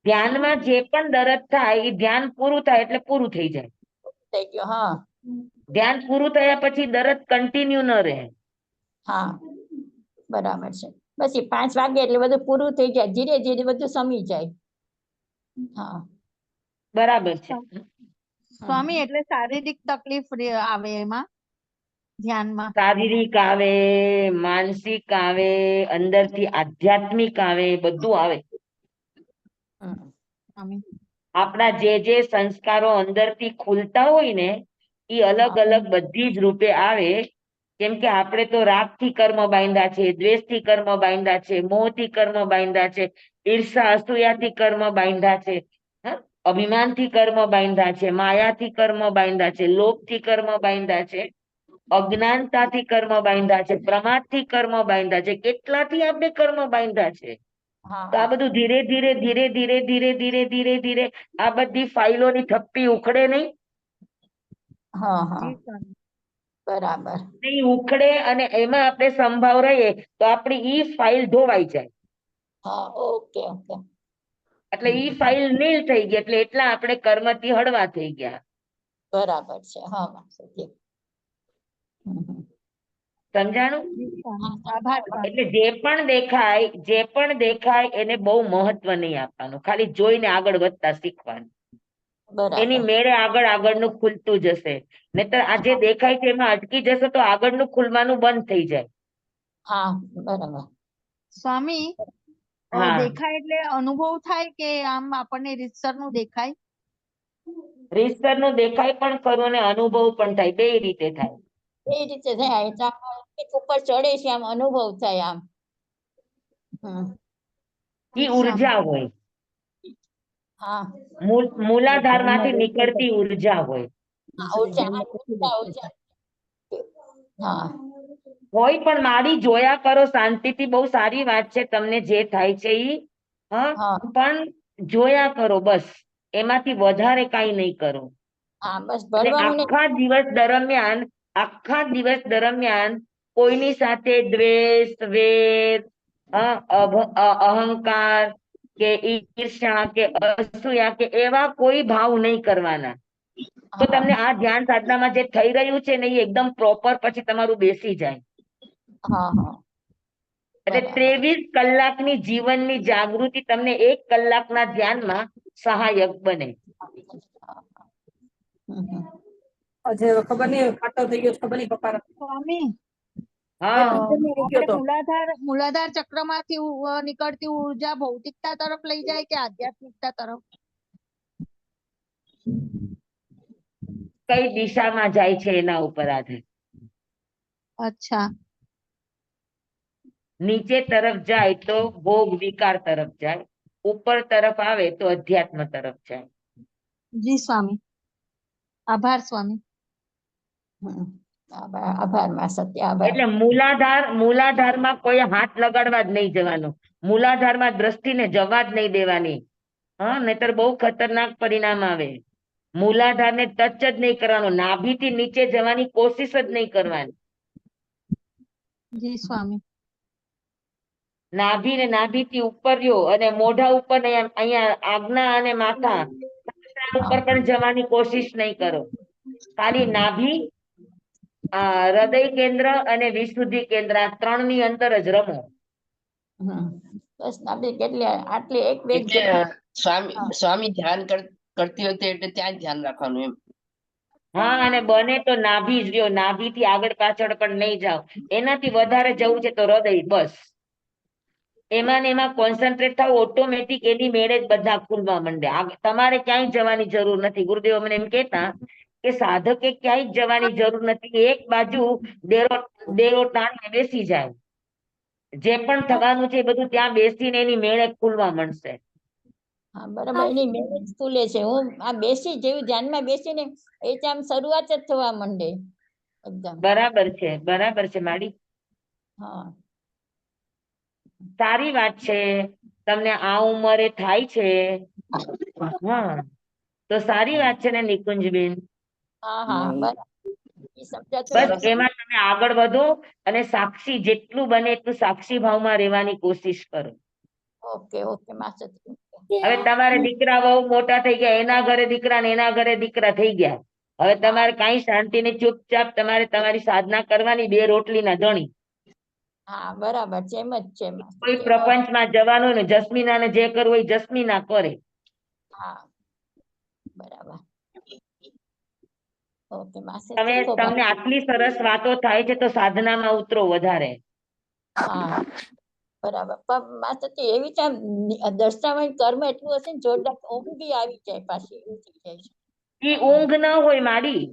A: ધ્યાનમાં જે પણ દરદ થાય એ ધ્યાન પૂરું થાય એટલે પૂરું થઈ જાય.
F: થઈ ગયો હા
A: ધ્યાન પૂરું થયા પછી દરદ કન્ટિન્યુ ન રહે.
F: હા બરાબર છે. પછી 5 વાગે એટલે બધું પૂરું થઈ જાય ધીરે ધીરે બધું સમી જાય હા
A: બરાબર છે.
C: સ્વામી એટલે શારીરિક તકલીફ આવે એમાં ધ્યાનમાં.
A: શારીરિક આવે, માનસિક આવે, અંદરથી આધ્યાત્મિક આવે, બધું આવે.
F: હમ.
C: સ્વામી
A: આપણા જે જે સંસ્કારો અંદરથી ખુલતા હોય ને એ અલગ
F: હા
A: અલગ બધી જ રૂપે આવે. કેમ કે આપણે તો રાગથી કર્મ બાંધ્યા છે, દ્વેષથી કર્મ બાંધ્યા છે, મોહથી કર્મ બાંધ્યા છે, ઈર્ષા અસૂયાથી કર્મ બાંધ્યા છે, અભિમાનથી કર્મ બાંધ્યા છે, માયાથી કર્મ બાંધ્યા છે, લોભથી કર્મ બાંધ્યા છે, અજ્ઞાનતાથી કર્મ બાંધ્યા છે, પ્રમાદથી કર્મ બાંધ્યા છે, કેટલાથી આપણે કર્મ બાંધ્યા છે.
F: હા
A: તો આ
F: હા
A: બધું ધીરે ધીરે ધીરે ધીરે ધીરે ધીરે ધીરે ધીરે આ બધી ફાઇલોની થપ્પી ઉખડે નહીં.
F: હા હા
C: જી સ્વામી.
F: બરાબર
A: એ ઉખડે અને એમાં આપણે સંભાવ રહીએ તો આપણી ઈ ફાઇલ ધોવાઈ જાય.
F: હા ઓકે ઓકે
A: એટલે ઈ ફાઇલ નીલ થઈ ગઈ એટલે એટલા આપણે કર્મથી હળવા થઈ ગયા.
F: બરાબર છે હા વાંધો
A: સમજાણું?
C: જી સ્વામી આભાર સ્વામી.
A: એટલે જે પણ દેખાય એને બહુ મહત્વ નહીં આપવાનું. ખાલી જોઈને આગળ વધતા શીખવાનું. એની
F: બરાબર
A: મેળે આગળ આગળનું ખુલતું જશે. નહીતર આ જે દેખાય છે એમાં અટકી જશે તો આગળનું ખુલવાનું બંધ થઈ જાય.
F: હા બરાબર
C: સ્વામી
A: હા,
C: દેખાય એટલે અનુભવ થાય કે આમ આપણને રીતસરનું દેખાય?
A: રીતસરનું દેખાય પણ ખરું અને અનુભવ પણ થાય, બે રીતે થાય.
F: એ રીતે થાય એટલે આમ એક ઉપર ચડે છે આમ અનુભવ થાય આમ હમ
A: ઈ
C: જી સ્વામી.
A: ઉર્જા હોય.
F: હા
A: મૂલાધારમાંથી નીકળતી ઉર્જા હોય.
F: ઉર્જા ઉર્જા હા
A: હોય પણ મારી જોયા કરો શાંતિથી, બહુ સારી વાત છે તમને જે થાય છે ઈ. હા,
F: હા
A: પણ જોયા કરો બસ, એમાંથી વધારે કાંઈ નહીં કરો.
F: હા બસ
A: અને
F: ભરવાનું ને
A: આખા દિવસ દરમિયાન કોઈની સાથે દ્વેષ, વેર, અહંકાર કે ઈર્ષ્યા કે અસૂયા કે એવા કોઈ ભાવ નહીં કરવાના. તો
F: હા
A: તમને આ ધ્યાન સાધનામાં જે થઈ રહ્યું છે ને એ એકદમ પ્રોપર પછી તમારું બેસી જાય.
F: હા હા
A: એટલે
F: બરાબર
A: 23 કલાકની જીવનની જાગૃતિ તમને 1 કલાકના ધ્યાનમાં સહાયક બને.
F: હમ.
D: હજે ખબર નહીં ખાટો થઈ ગયો છે, ખબર નહીં પપ્પા
C: સ્વામી
A: હા,
D: મૂક્યો
C: આપણે
D: તો
C: મૂલાધાર ચક્રમાંથી નીકળતી ઉર્જા ભૌતિકતા તરફ લઈ જાય કે આધ્યાત્મિકતા તરફ?
A: કઈ દિશામાં જાય છે એના ઉપર આધાર.
C: અચ્છા
A: નીચે તરફ જાય તો ભોગ વિકાર તરફ જાય, ઉપર તરફ આવે તો અધ્યાત્મ તરફ જાય.
C: જી સ્વામી આભાર સ્વામી.
F: હમ. આભાર માં સત્ય આભાર
A: એટલે મૂલાધારમાં કોઈ હાથ લગાડવા જ નહીં જવાનું. મૂલાધારમાં દ્રષ્ટિને જવા જ નહીં દેવાની. હા, નહીતર બહુ ખતરનાક પરિણામ આવે. મૂલાધારને ટચ જ નહીં કરવાનો, નાભીથી નીચે જવાની કોશિશ જ નહીં કરવાની.
C: જી સ્વામી.
A: નાભી ને નાભીથી ઉપર રહ્યો અને મોઢા ઉપર ને અહીંયા આજ્ઞા અને માથા ઉપર પણ જવાની કોશિશ નહીં કરો. ખાલી નાભી, હૃદય કેન્દ્ર અને વિશુદ્ધિ કેન્દ્ર, આ 3 ની અંદર જ રમો.
F: બસ નાભી કેટલી આટલી એક બે જ
G: એટલે
F: જગ્યા.
G: સ્વામી ધ્યાન કરતી વખતે એટલે ત્યાં જ ધ્યાન રાખવાનું એમ.
A: હા, અને બને તો નાભી જ રહ્યો, નાભી થી આગળ પાછળ પણ નહીં જાઓ. એનાથી વધારે જવું છે તો હૃદય, બસ એમાં ને એમાં કોન્સન્ટ્રેટ થાવ, ઓટોમેટિક એની મેળે જ બધા ખુલવા માંડે. તમારે ક્યાંય જવાની જરૂર નથી. ગુરુદેવ મને એમ કહેતા કે સાધકે ક્યાંય જ જવાની જરૂર નથી, એક બાજુ ડેરો તાણીને બેસી જાય, જે પણ થવાનું છે એ બધું ત્યાં બેસીને એની મેળે ખુલવા માંડશે.
F: હા બરાબર, એની મેરેજ ખુલે છે. હું આ બેસી જેવું ધ્યાનમાં બેસીને એ તો આમ શરૂઆત જ થવા માંડે એકદમ.
A: બરાબર છે માડી.
F: હા
A: સારી વાત છે, તમને આ ઉંમરે થાય છે. હા, તો સારી વાત છે ને નિકુંજબેન.
F: હા હા બરાબર. ઈ સમજાતું
A: બસ
F: નથી.
A: એમાં તમે આગળ વધો અને સાક્ષી, જેટલું બને એટલું સાક્ષી ભાવમાં રહેવાની કોશિશ કરો.
F: ઓકે ઓકે માસ્ટરજી.
A: હવે તમારે દીકરા બહુ મોટા થઈ ગયા, એના ઘરે દીકરા ને એના ઘરે દીકરા થઈ ગયા. હવે તમારે કઈ શાંતિ ને ચૂપચાપ તમારે તમારી સાધના કરવાની, 2 રોટલીના ધણી.
F: હા બરાબર છે, એમ જ છે
A: કોઈ
F: માસ્ટરજી.
A: પ્રપંચમાં જવાનું ને જસ્મીના ને જે કરવું એ જસ્મીના કરે.
F: હા બરાબર. ઓકે
A: તમે
F: માસ્ટરજી ખૂબ
A: તમને આટલી સરસ વાતો થાય છે તો સાધનામાં ઉતરો વધારે.
F: હા બરાબર. પણ માસ્ટરજી એવી છે દર્શાવન કર્મ એટલું હશે ને જોરદાર, ઊંઘ બી આવી જાય પાછી, એવું થઈ જાય છે.
A: ઈ ઊંઘ ન હોય માડી.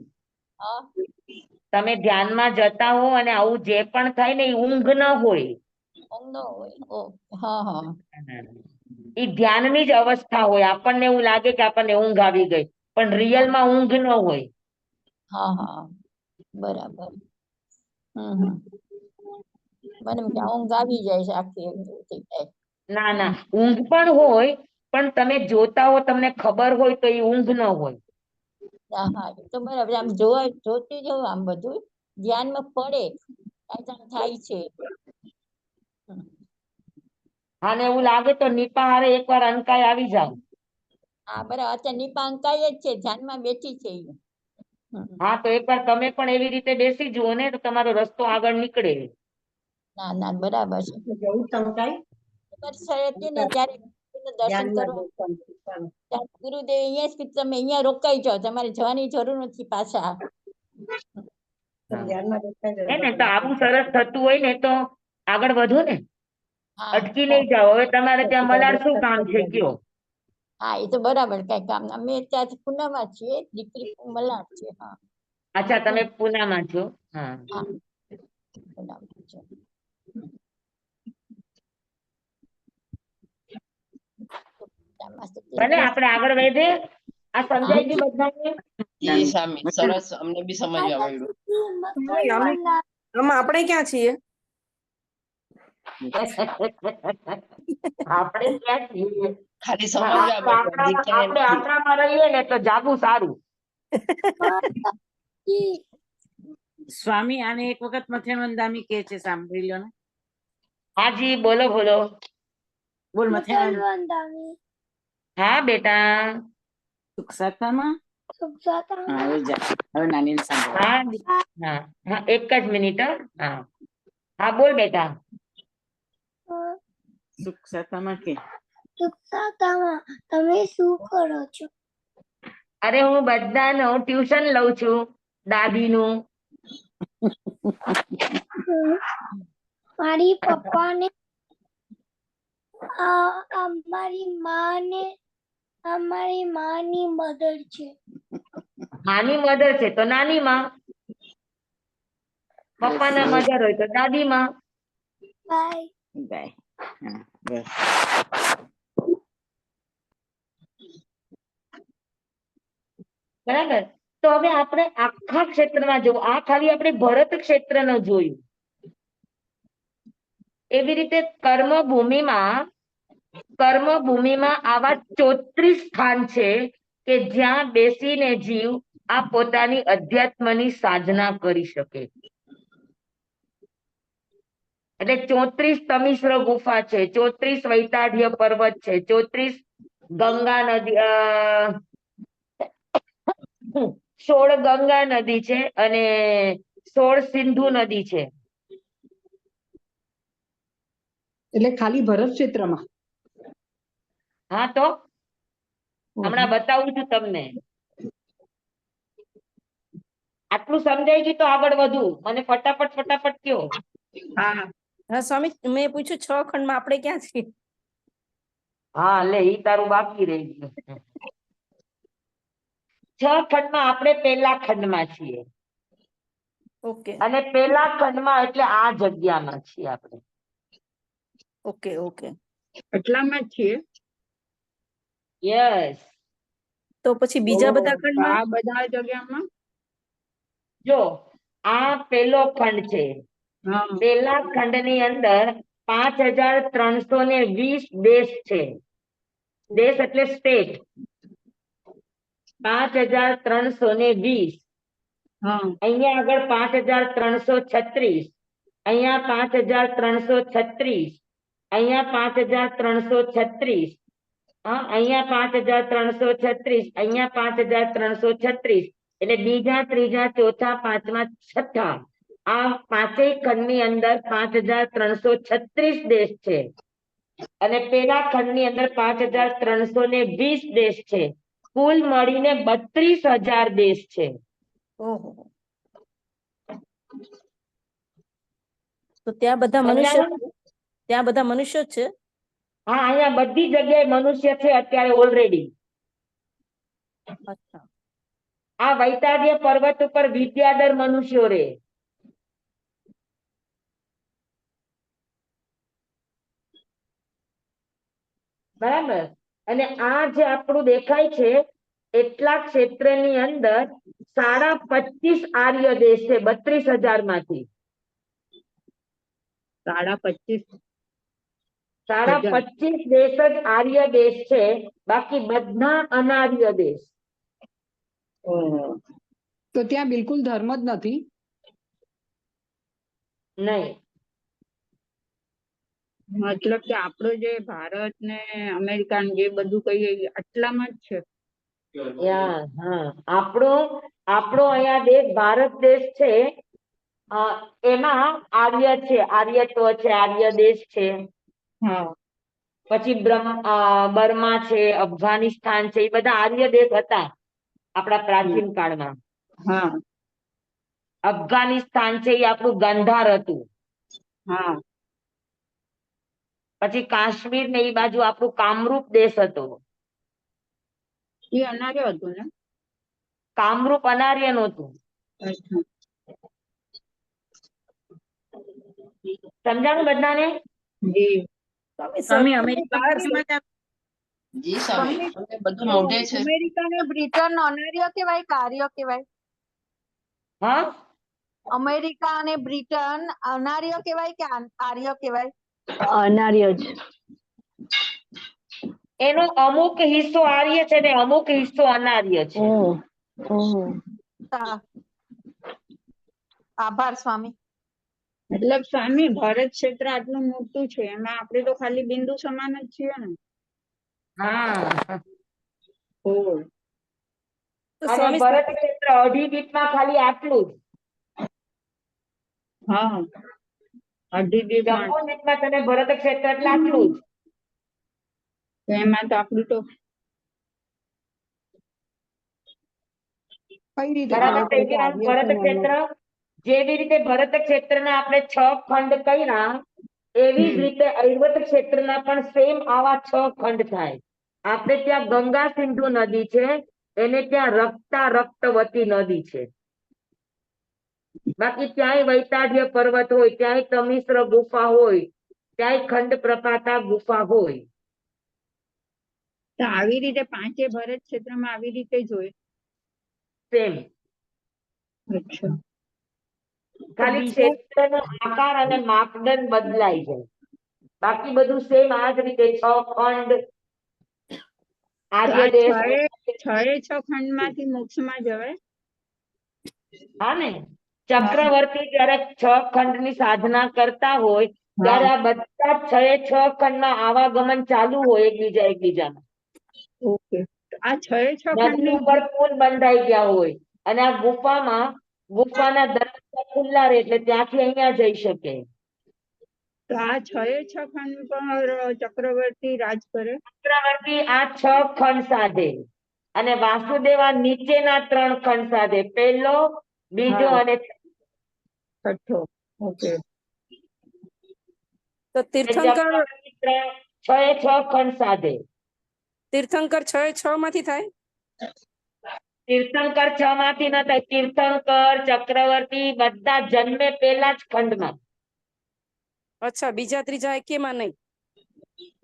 F: હા
A: તમે ધ્યાનમાં જતા હો અને આવું જે પણ થાય ને એ ઊંઘ ન હોય.
F: ઊંઘ ન હોય. ઓકે હા હા
A: ઈ ધ્યાનની જ અવસ્થા હોય. આપણને એવું લાગે કે આપણને ઊંઘ આવી ગઈ, પણ રિયલમાં ઊંઘ ન હોય.
F: હા હા બરાબર. મને એમ કે ઊંઘ આવી જાય છે આખી, એવું થઈ જાય.
A: ના, ઊંઘ પણ હોય, પણ તમે જોતા હો, તમને ખબર હોય તો એ ઊંઘ ન હોય.
F: હા હા એ તો બરાબર. આમ જોતી જવું, આમ બધું ધ્યાનમાં પડે આમ થાય છે.
A: અને એવું લાગે તો નિપાહારે એકવાર અનકાય આવી જાવ.
F: હા બરાબર. અત્યારે નિપાંકાય જ છે, ધ્યાનમાં બેઠી છે ઈ.
A: હા, તો એકવાર તમે પણ એવી રીતે બેસી જુઓ ને, તો તમારો રસ્તો આગળ નીકળે.
F: ના ના બરાબર છે.
D: જવું સમજાય
F: વર્ષ હતી ને ત્યારે એનું દર્શન કરવા ત્યારે ગુરુદેવ અહીંયા જ કીધું તમે અહીંયા રોકાઈ જાઓ, તમારે જવાની જરૂર નથી પાછા.
A: હે ને, તો આવું સરસ થતું હોય ને તો આગળ વધો ને,
F: હા
A: અટકી નહીં જાઓ. હવે તમારે ત્યાં મલાડ શું કામ છે કયો?
F: હા એ તો બરાબર, કઈ કામ. અમે ત્યાંથી પુનામાં છીએ, દીકરી મલાડ છે. હા
A: અચ્છા, તમે પૂનામાં છો. હા,
F: હા પુનામાં છે.
A: ભલે આપણે આગળ વધે. આ સમજાય ગયું બધાને?
G: જી સ્વામી, સરસ, અમને બી સમજવા મળ્યું.
D: આમાં આપણે ક્યાં છીએ?
A: આપણે ક્યાં છીએ?
G: ખાલી સમજવા મળ્યું, હજી ક્યાંય
A: આપણે
G: નથી.
A: આંતરામાં રહીએ ને તો જાગું સારું.
H: સ્વામી આને એક વખત મથેનંદામી કે છે, સાંભળી લો ને.
A: હાજી, બોલો બોલો.
H: બોલ મથેનંદ.
A: હા બેટા.
H: સુખસાતામાં હા હવે જા, હવે નાની ને સાંભળો.
A: હા, હા, એક જ મિનિટ. હા, હા, બોલ બેટા.
H: સુખસાતામાં કે
I: તમે શું કરો છો?
A: અરે હું બધાનું ટ્યુશન લઉં છું, દાદીનું.
I: મારી પપ્પાને અમારી માની મધર છે.
A: માની મધર છે તો નાની માં, પપ્પાના મધર હોય તો દાદી માં.
I: બાય.
H: બાય. હા બસ.
A: બરાબર. તો હવે આપણે આખા ક્ષેત્રમાં જોવું. આ ખાલી આપણે ભરત ક્ષેત્ર ન જોયું. એવી રીતે કર્મભૂમિમાં આવા 34 સ્થાન છે કે જ્યાં બેસીને જીવ આ પોતાની અધ્યાત્મની સાધના કરી શકે. એટલે 34 તમિશ્ર ગુફા છે, 34 વૈતાઢ્ય પર્વત છે, 34 ગંગા નદી 16 ગંગા નદી છે અને 16 સિંધુ નદી છે.
D: એટલે ખાલી ભરત ક્ષેત્રમાં?
A: હા તો હમણાં બતાવું છું તમને. આટલું સમજાઈ ગયું તો આગળ વધુ. મને ફટાફટ કયો.
D: હા હા સ્વામી, મેં પૂછ્યું 6 ખંડમાં આપણે ક્યાં છીએ?
A: હા લે, ઈ તારું બાકી રહી ગયું. 6 ખંડમાં આપણે પહેલા ખંડમાં છીએ.
D: ઓકે
A: અને પહેલા ખંડમાં એટલે આ જગ્યામાં છીએ આપણે.
D: ઓકે ઓકે, એટલામાં જ છીએ.
A: યસ.
D: તો પછી બીજા બધા
B: તો
D: ખંડમાં?
B: આ બધા જગ્યામાં
A: જો આ પહેલો ખંડ છે.
B: હા
A: પહેલા ખંડની અંદર 5320 દેશ છે. દેશ એટલે સ્ટેટ. 5320.
B: હા
A: અહીંયા આગળ 5336, અહીંયા 5336, અહીંયા 5336, અહીંયા 5336, અહીંયા 5336. એટલે બીજા, ત્રીજા, ચોથા, પાંચમા, છઠ્ઠા આ પાંચેય ખંડની અંદર 5336 દેશ છે. અને પેલા ખંડની અંદર 5320 દેશ છે. કુલ મળીને 32,000 દેશ છે.
D: ઓહો, તો ત્યાં બધા મનુષ્ય, ત્યાં બધા મનુષ્યો જ છે?
A: હા, અહીંયા બધી જગ્યાએ મનુષ્ય છે અત્યારે ઓલરેડી.
D: અચ્છા.
A: આ વૈતાઢ્ય પર્વત ઉપર વિદ્યાધર મનુષ્યો રે. બરાબર. અને આ જે આપણું દેખાય છે એટલા ક્ષેત્રની અંદર 25.5 આર્ય દેશ છે 32,000 માંથી.
B: 25.5
A: 25 દેશ જ આર્ય દેશ છે, બાકી બધા અનાર્ય દેશ.
D: તો ત્યાં બિલકુલ ધર્મ જ નથી?
A: નહીં.
B: મતલબ કે આપણું જે ભારત ને અમેરિકા ને જે બધું કહીએ આટલામાં જ છે.
A: આપણો અહીંયા દેશ ભારત દેશ છે. એમાં આર્ય છે, આર્યત્વ છે, આર્ય દેશ છે.
B: હા
A: પછી બર્મા છે, અફઘાનિસ્તાન છે, એ બધા આર્ય દેશ હતા આપણા પ્રાચીન કાળમાં.
B: હા
A: અફઘાનિસ્તાન છે એ આપણું ગાંધાર હતું.
B: હા
A: પછી કાશ્મીર ને એ બાજુ આપણું કામરૂપ દેશ હતો.
B: એ અનાર્ય હતું ને?
A: કામરૂપ અનાર્ય નહોતું.
B: અચ્છા.
A: સમજાણું બધાને?
B: જી
C: સ્વામી
G: જી સ્વામી, અમને બધું મોઢે છે.
C: અમેરિકા ને બ્રિટન અનાર્ય કેવાય કે આર્ય કેવાય?
A: હા,
C: અમેરિકા અને બ્રિટન અનાર્ય કેવાય કે આર્ય કેવાય?
B: અનાર્ય જ.
A: એનો અમુક હિસ્સો આર્ય છે ને અમુક હિસ્સો અનાર્ય છે.
C: આભાર સ્વામી.
B: મતલબ સ્વામી ભારત ક્ષેત્ર આટલું મોટું છે, એમાં આપણે તો ખાલી બિંદુ સમાન જ છીએ ને?
A: હા.
B: ઓહ.
A: અને ભરત ક્ષેત્ર 2.5 ફીટમાં ખાલી આટલું જ.
B: હા 2.5 ફીટમાં.
A: જમ્મુ ફીટમાં તને ભરત ક્ષેત્ર એટલે આટલું જ.
B: એમાં તો આપણું તો કઈ રીતે
A: બરાબર થઈ ગયું ભરત ક્ષેત્ર? જેવી રીતે ભરત ક્ષેત્રના આપણે 6 ખંડ કર્યા એવી જ રીતે ઐવત ક્ષેત્રના પણ સેમ આવા 6 ખંડ થાય. આપણે ત્યાં ગંગા સિંધુ નદી છે, એને ત્યાં રક્તવતી નદી છે. બાકી ત્યાંય વૈતાઢ્ય પર્વત હોય, ત્યાંય તમિશ્ર ગુફા હોય, ત્યાંય ખંડ પ્રપાતા ગુફા હોય.
B: તો આવી રીતે પાંચે ભરત ક્ષેત્રમાં આવી રીતે જ હોય?
A: સેમ.
B: અચ્છા.
A: ખાલી ક્ષેત્રનો આકાર અને માપદંડ બદલાય છે. બાકી બધું સેમ આ જ રીતે 6 ખંડ
B: તો
A: આર્ય
B: આ
A: દેશ.
B: છ ખંડમાંથી મોક્ષમાં જવાય?
A: હા ને, ચક્રવર્તી જયારે 6 ખંડની સાધના કરતા હોય ત્યારે આ બધા 6 ખંડમાં આવાગમન ચાલુ હોય એકબીજામાં.
B: ઓકે, આ છ
A: નદી
B: ખંડની
A: ઉપર પુલ બંધાઈ ગયા હોય અને આ ગુફાના દરવાજા ખુલ્લા રહે એટલે ત્યાંથી અહીંયા જઈ શકે.
B: તો આ છ ખંડ પર ચક્રવર્તી રાજ કરે?
A: ચક્રવર્તી આ 6 ખંડ સાધે અને વાસુદેવ આ નીચેના 3 ખંડ સાધે, પહેલો, બીજો
B: હા.
A: અને
B: છઠ્ઠો. ઓકે.
D: તો તીર્થંકર
A: ચક્રવર્તી 6 ખંડ સાધે.
D: તીર્થંકર 6 માંથી થાય?
A: તીર્થંકર 6 માંથી ન થાય. તીર્થંકર, ચક્રવર્તી બધા જન્મે પહેલા જ ખંડમાં.
D: અચ્છા, બીજા ત્રીજા એકેમાં નહીં?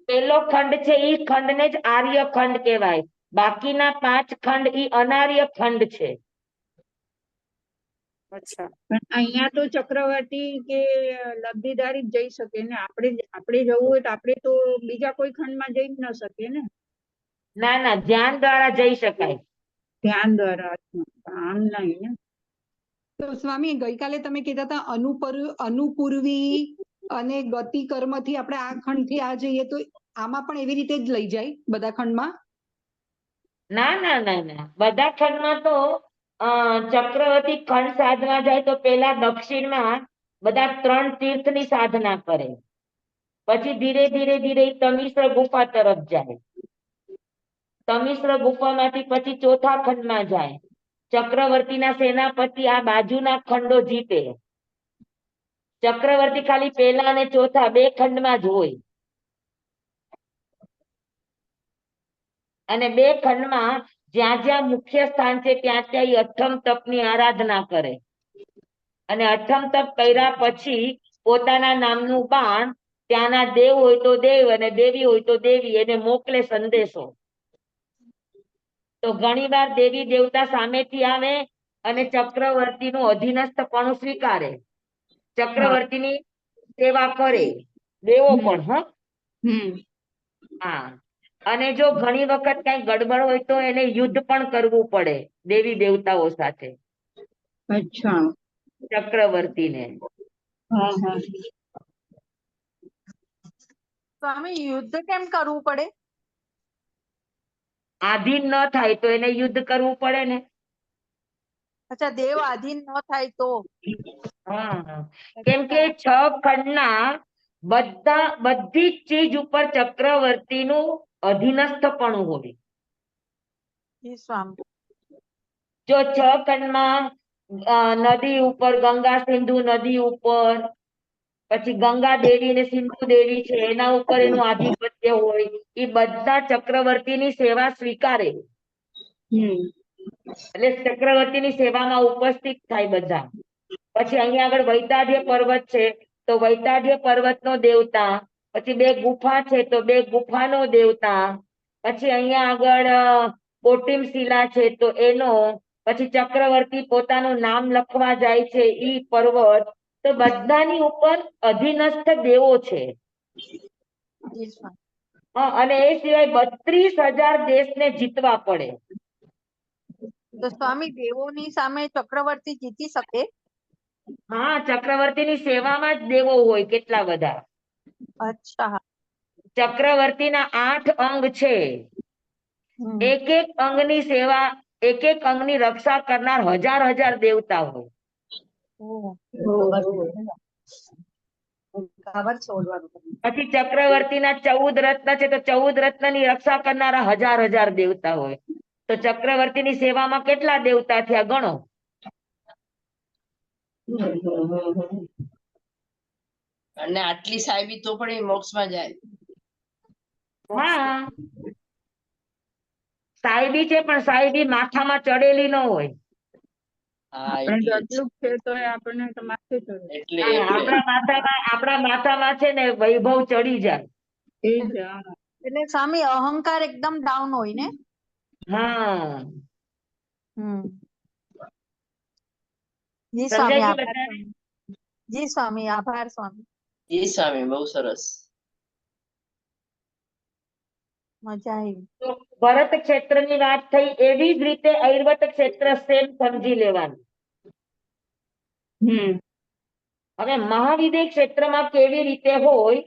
A: પહેલો ખંડ છે ઈ ખંડને જ આર્ય ખંડ કહેવાય. બાકીના 5 ખંડ ઈ અનાર્ય ખંડ છે.
D: અચ્છા.
B: પણ અહીંયા તો ચક્રવર્તી કે લબ્ધિધારી જ જઈ શકે ને, આપણે જવું હોય તો આપણે તો બીજા કોઈ ખંડમાં જઈ જ ન શકીએ ને?
A: ના, ધ્યાન દ્વારા જઈ શકાય.
B: ધ્યાન દ્વારા. આમ નહીં ને?
J: તો સ્વામી ગઈકાલે તમે કીધા હતા અનુપૂર્વી અને ગતિ કર્મથી આપણે આ ખંડથી આ જઈએ, તો આમાં પણ એવી રીતે જ લઈ જાય બધા ખંડમાં?
A: ના, બધા ખંડમાં તો ચક્રવર્તી ખંડ સાધવા જાય તો પેલા દક્ષિણમાં બધા 3 તીર્થની સાધના કરે. પછી ધીરે ધીરે તમિશ્ર ગુફા તરફ જાય. તમિશ્ર ગુફામાંથી પછી ચોથા ખંડમાં જાય. ચક્રવર્તીના સેનાપતિ આ બાજુના ખંડો જીતે. ચક્રવર્તી ખાલી પહેલા અને ચોથા 2 ખંડમાં જ હોય અને 2 ખંડમાં જ્યાં જ્યાં મુખ્ય સ્થાન છે ત્યાં ત્યાં અઠમ તપની આરાધના કરે અને અઠમ તપ કર્યા પછી પોતાના નામનું બાણ ત્યાંના દેવ હોય તો દેવ અને દેવી હોય તો દેવી એને મોકલે સંદેશો. તો ઘણીવાર દેવી દેવતા સામેથી આવે અને ચક્રવર્તીનું અધીનસ્થપણું સ્વીકારે, ચક્રવર્તીની સેવા કરે, દેવો પણ. હા, અને જો ઘણી વખત કઈ ગડબડ હોય તો એને યુદ્ધ પણ કરવું પડે દેવી દેવતાઓ સાથે.
B: અચ્છા.
A: ચક્રવર્તીને.
C: સ્વામી યુદ્ધ કેમ કરવું પડે?
A: આધીન ન થાય તો એને યુદ્ધ કરવું પડે ને.
C: અચ્છા, દેવ આધીન ન થાય તો?
A: હા, કેમ કે 6 ખંડના બધી જ ચીજ ઉપર ચક્રવર્તીનું અધીનસ્થપણું હોય.
C: સ્વામી,
A: જો 6 ખંડમાં નદી ઉપર ગંગા સિંધુ નદી ઉપર પછી ગંગા દેવી ને સિંધુ દેવી છે એના ઉપર એનું આધિપત્ય હોય, એ બધા ચક્રવર્તીની સેવા સ્વીકારે. એટલે ચક્રવર્તીની સેવામાં ઉપસ્થિત થાય બધા. પછી અહીંયા આગળ વૈતાઢ્ય પર્વત છે તો વૈતાઢ્ય પર્વતનો દેવતા, પછી 2 ગુફા છે તો 2 ગુફાનો દેવતા, પછી અહીંયા આગળ કોટિમ શિલા છે તો એનો, પછી ચક્રવર્તી પોતાનું નામ લખવા જાય છે ઈ પર્વત, તો બધાની ઉપર અધીનસ્થ દેવો છે. અને એ સિવાય 32,000 દેશને જીતવા પડે.
C: તો સ્વામી દેવોની સામે ચક્રવર્તી જીતી શકે?
A: હા, ચક્રવર્તીની સેવામાં જ દેવો હોય કેટલા બધા.
C: અચ્છા.
A: ચક્રવર્તીના 8 અંગ છે. એક અંગની સેવા, એક અંગની રક્ષા કરનાર હજાર દેવતા હોય. પછી ચક્રવર્તીના 14 રત્ન છે તો 14 રત્નની રક્ષા કરનારા હજાર દેવતા હોય. તો ચક્રવર્તીની સેવામાં કેટલા દેવતા થયા ગણો.
G: અને આટલી સાહેબી તો પણ એ મોક્ષમાં જાય.
A: હા, સાહેબી છે પણ સાહેબી માથામાં ચડેલી ન હોય.
B: જેટલું છે તો આપણને તો માથે ચડે.
A: આપણા માથામાં છે ને વૈભવ ચડી જાય.
C: એટલે સ્વામી અહંકાર એકદમ ડાઉન હોય ને?
A: હા.
C: જી સ્વામી, આભાર. જી સ્વામી, આભાર સ્વામી.
G: જી સ્વામી, બહુ સરસ.
C: મજા આવી.
A: તો ભરત ક્ષેત્રની વાત થઈ એવી જ રીતે ઐર્વત ક્ષેત્ર સેમ સમજી લેવાનું.
B: હમ
A: હવે મહાવિદ્ય ક્ષેત્રમાં કેવી રીતે હોય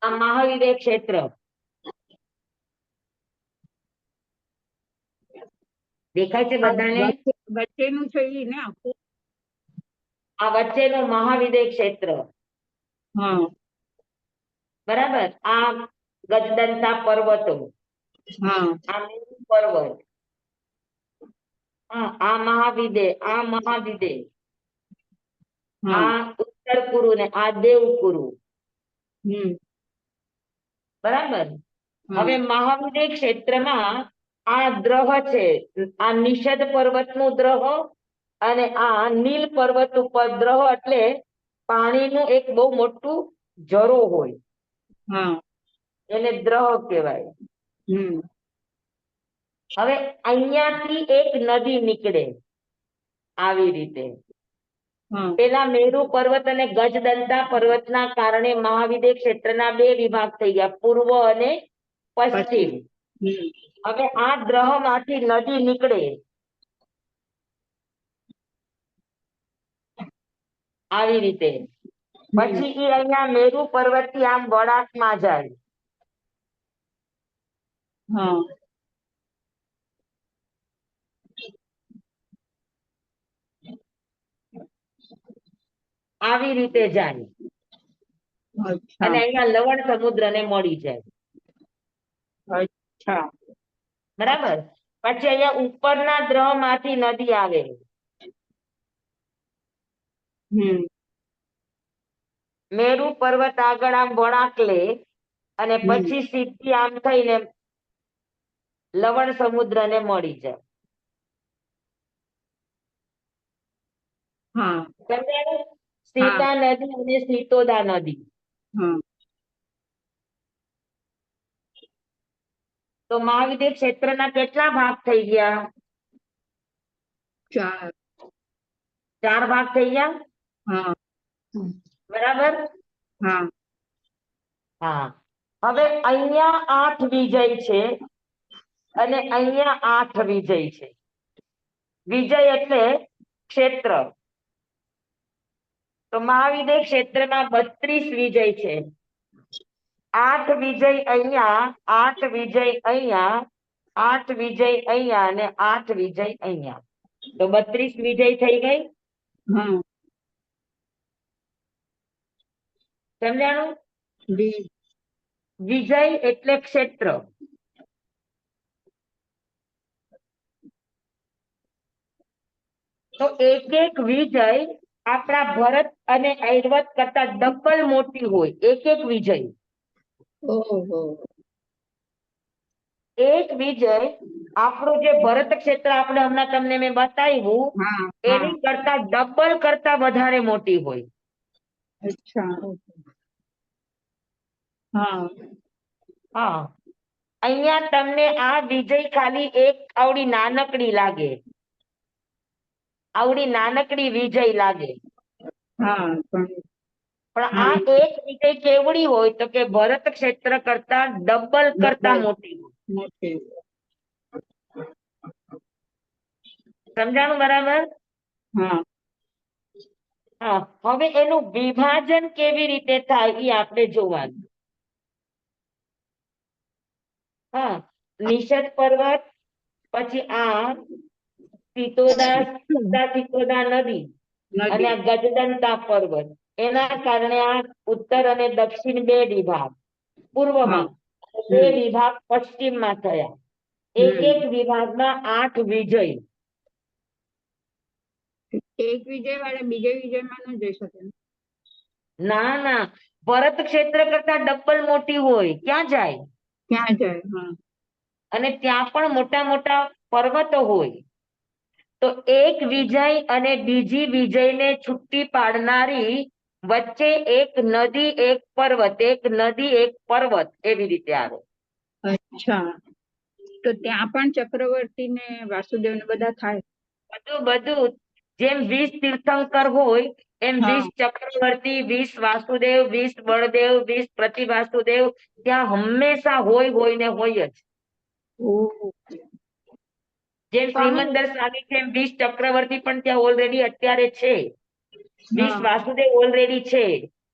A: આ મહાવિદ્ય ક્ષેત્ર દેખાય છે બધાને?
B: વચ્ચેનું છે ઈ ને આખું.
A: આ વચ્ચેનું મહાવિદ્ય ક્ષેત્ર
B: હા
A: બરાબર. આ ગજદંતા પર્વતો,
B: હા
A: આ મેરુ પર્વત, આ મહાવિદ્ય, આ મહાવિદ્ય,
B: હા
A: આ ઉત્તર કુરુ ને આ દેવ કુરુ.
B: હમ
A: બરાબર.
B: હા.
A: હવે મહાવિદ્ય ક્ષેત્રમાં આ દ્રહ છે, આ નિષદ પર્વત નું દ્રહ અને આ નીલ પર્વત ઉપર દ્રહ એટલે પાણીનું એક બહુ મોટું ઝરો હોય
B: હા
A: એને દ્રહ કહેવાય.
B: હમ
A: હવે અહીંયાથી એક નદી નીકળે આવી રીતે.
B: હા
A: પેલા મેરુ પર્વત અને ગજદંતા પર્વતના કારણે મહાવિદ્ય ક્ષેત્રના બે વિભાગ થઈ ગયા, પૂર્વ અને પશ્ચિમ.
B: હમ
A: હવે આ દ્રહ માંથી નદી નીકળે આવી રીતે. પછી એ અહીંયા મેરુ પર્વત થી આમ વળાંકમાં જાય.
B: હા
A: આવી રીતે જાય
B: અચ્છા
A: અને અહીંયા લવણ સમુદ્ર ને મળી જાય.
B: અચ્છા
A: બરાબર. પછી અહીંયા ઉપરના દ્રહ માંથી નદી આવે.
B: હમ
A: મેરુ પર્વત આગળ આમ વળાંક લે અને પછી સીધી આમ થઈને લવણ સમુદ્ર ને મળી જાય.
B: હા
A: સમજાયું? સીતા નદી અને સીતોદા નદી.
B: હા
A: તો મહાવિદ્ય ક્ષેત્રના કેટલા ભાગ થઈ ગયા?
B: 4
A: 4 ભાગ થઈ ગયા.
B: હા
A: બરાબર.
B: હા
A: હા. હવે અહીંયા 8 વિજય છે અને અહીંયા 8 વિજય છે. વિજય એટલે ક્ષેત્ર. તો મહાવિદ્ય ક્ષેત્રમાં 32 વિજય છે. 8 વિજય અહીંયા, 8 વિજય અહીંયા, 8 વિજય અહીંયા અને 8 વિજય અહીંયા. તો 32 વિજય થઈ ગઈ.
B: હા
A: સમજાણું?
B: જી
A: વિજય એટલે ક્ષેત્ર. તો એક એક વિજય આપણા ભરત અને ઐરવત કરતા ડબલ મોટી હોય. એક એક વિજય,
B: ઓહો
A: એક વિજય આપણું જે ભરત ક્ષેત્ર આપણે હમણાં તમને મેં બતાવ્યું
B: હા હા
A: એની કરતા ડબલ કરતા વધારે મોટી હોય.
B: અચ્છા હા
A: હા. અહીંયા તમને આ વિજય ખાલી એક આવડી નાનકડી લાગે, આવડી નાનકડી વિજય લાગે.
B: હા પણ
A: પણ આ એક વિજય કેવડી હોય તો કે ભરત ક્ષેત્ર કરતા ડબલ કરતા
B: Double.
A: મોટી હોય.
B: મોટી
A: સમજાણું બરાબર?
B: હા
A: હા, હવે એનું વિભાજન કેવી રીતે થાય એ આપણે જોવાનું. હા, નિષદ પર્વત, પછી આ સીતોદા નદી અને
B: નદી
A: આ ગજદંતા પર્વત, એના કારણે આ ઉત્તર અને દક્ષિણ બે વિભાગ પૂર્વમાં, બે
B: હમ.
A: વિભાગ પશ્ચિમમાં થયા. એક
B: હમ.
A: એક વિભાગમાં 8 વિજય.
B: એક વિજય વાળા બીજે વિજયમાં ન જઈ શકે ને?
A: ના ના, ભરત ક્ષેત્ર કરતા ડબલ મોટી હોય, ક્યાં જાય?
B: ક્યાં જાય? હા
A: અને ત્યાં પણ મોટા મોટા પર્વતો હોય. તો એક વિજય અને બીજી વિજયને છૂટી પાડનારી વચ્ચે એક નદી એક પર્વત, એક નદી એક પર્વત, એવી રીતે આવે.
B: અચ્છા, તો ત્યાં પણ ચક્રવર્તી ને વાસુદેવ ને બધા થાય?
A: બધું બધું, જેમ 20 તીર્થંકર હોય એમ
B: હા
A: 20 ચક્રવર્તી, 20 વાસુદેવ, 20 બળદેવ, 20 પ્રતિવાસુદેવ ત્યાં હંમેશા હોય ને હોય જ.
B: ઓહ.
A: જેમ
C: સ્વામી
A: શ્રીમંદર સ્વામી છે એમ 20 ચક્રવર્તી પણ ત્યાં ઓલરેડી અત્યારે છે. 20
B: હા
A: વાસુદેવ ઓલરેડી છે,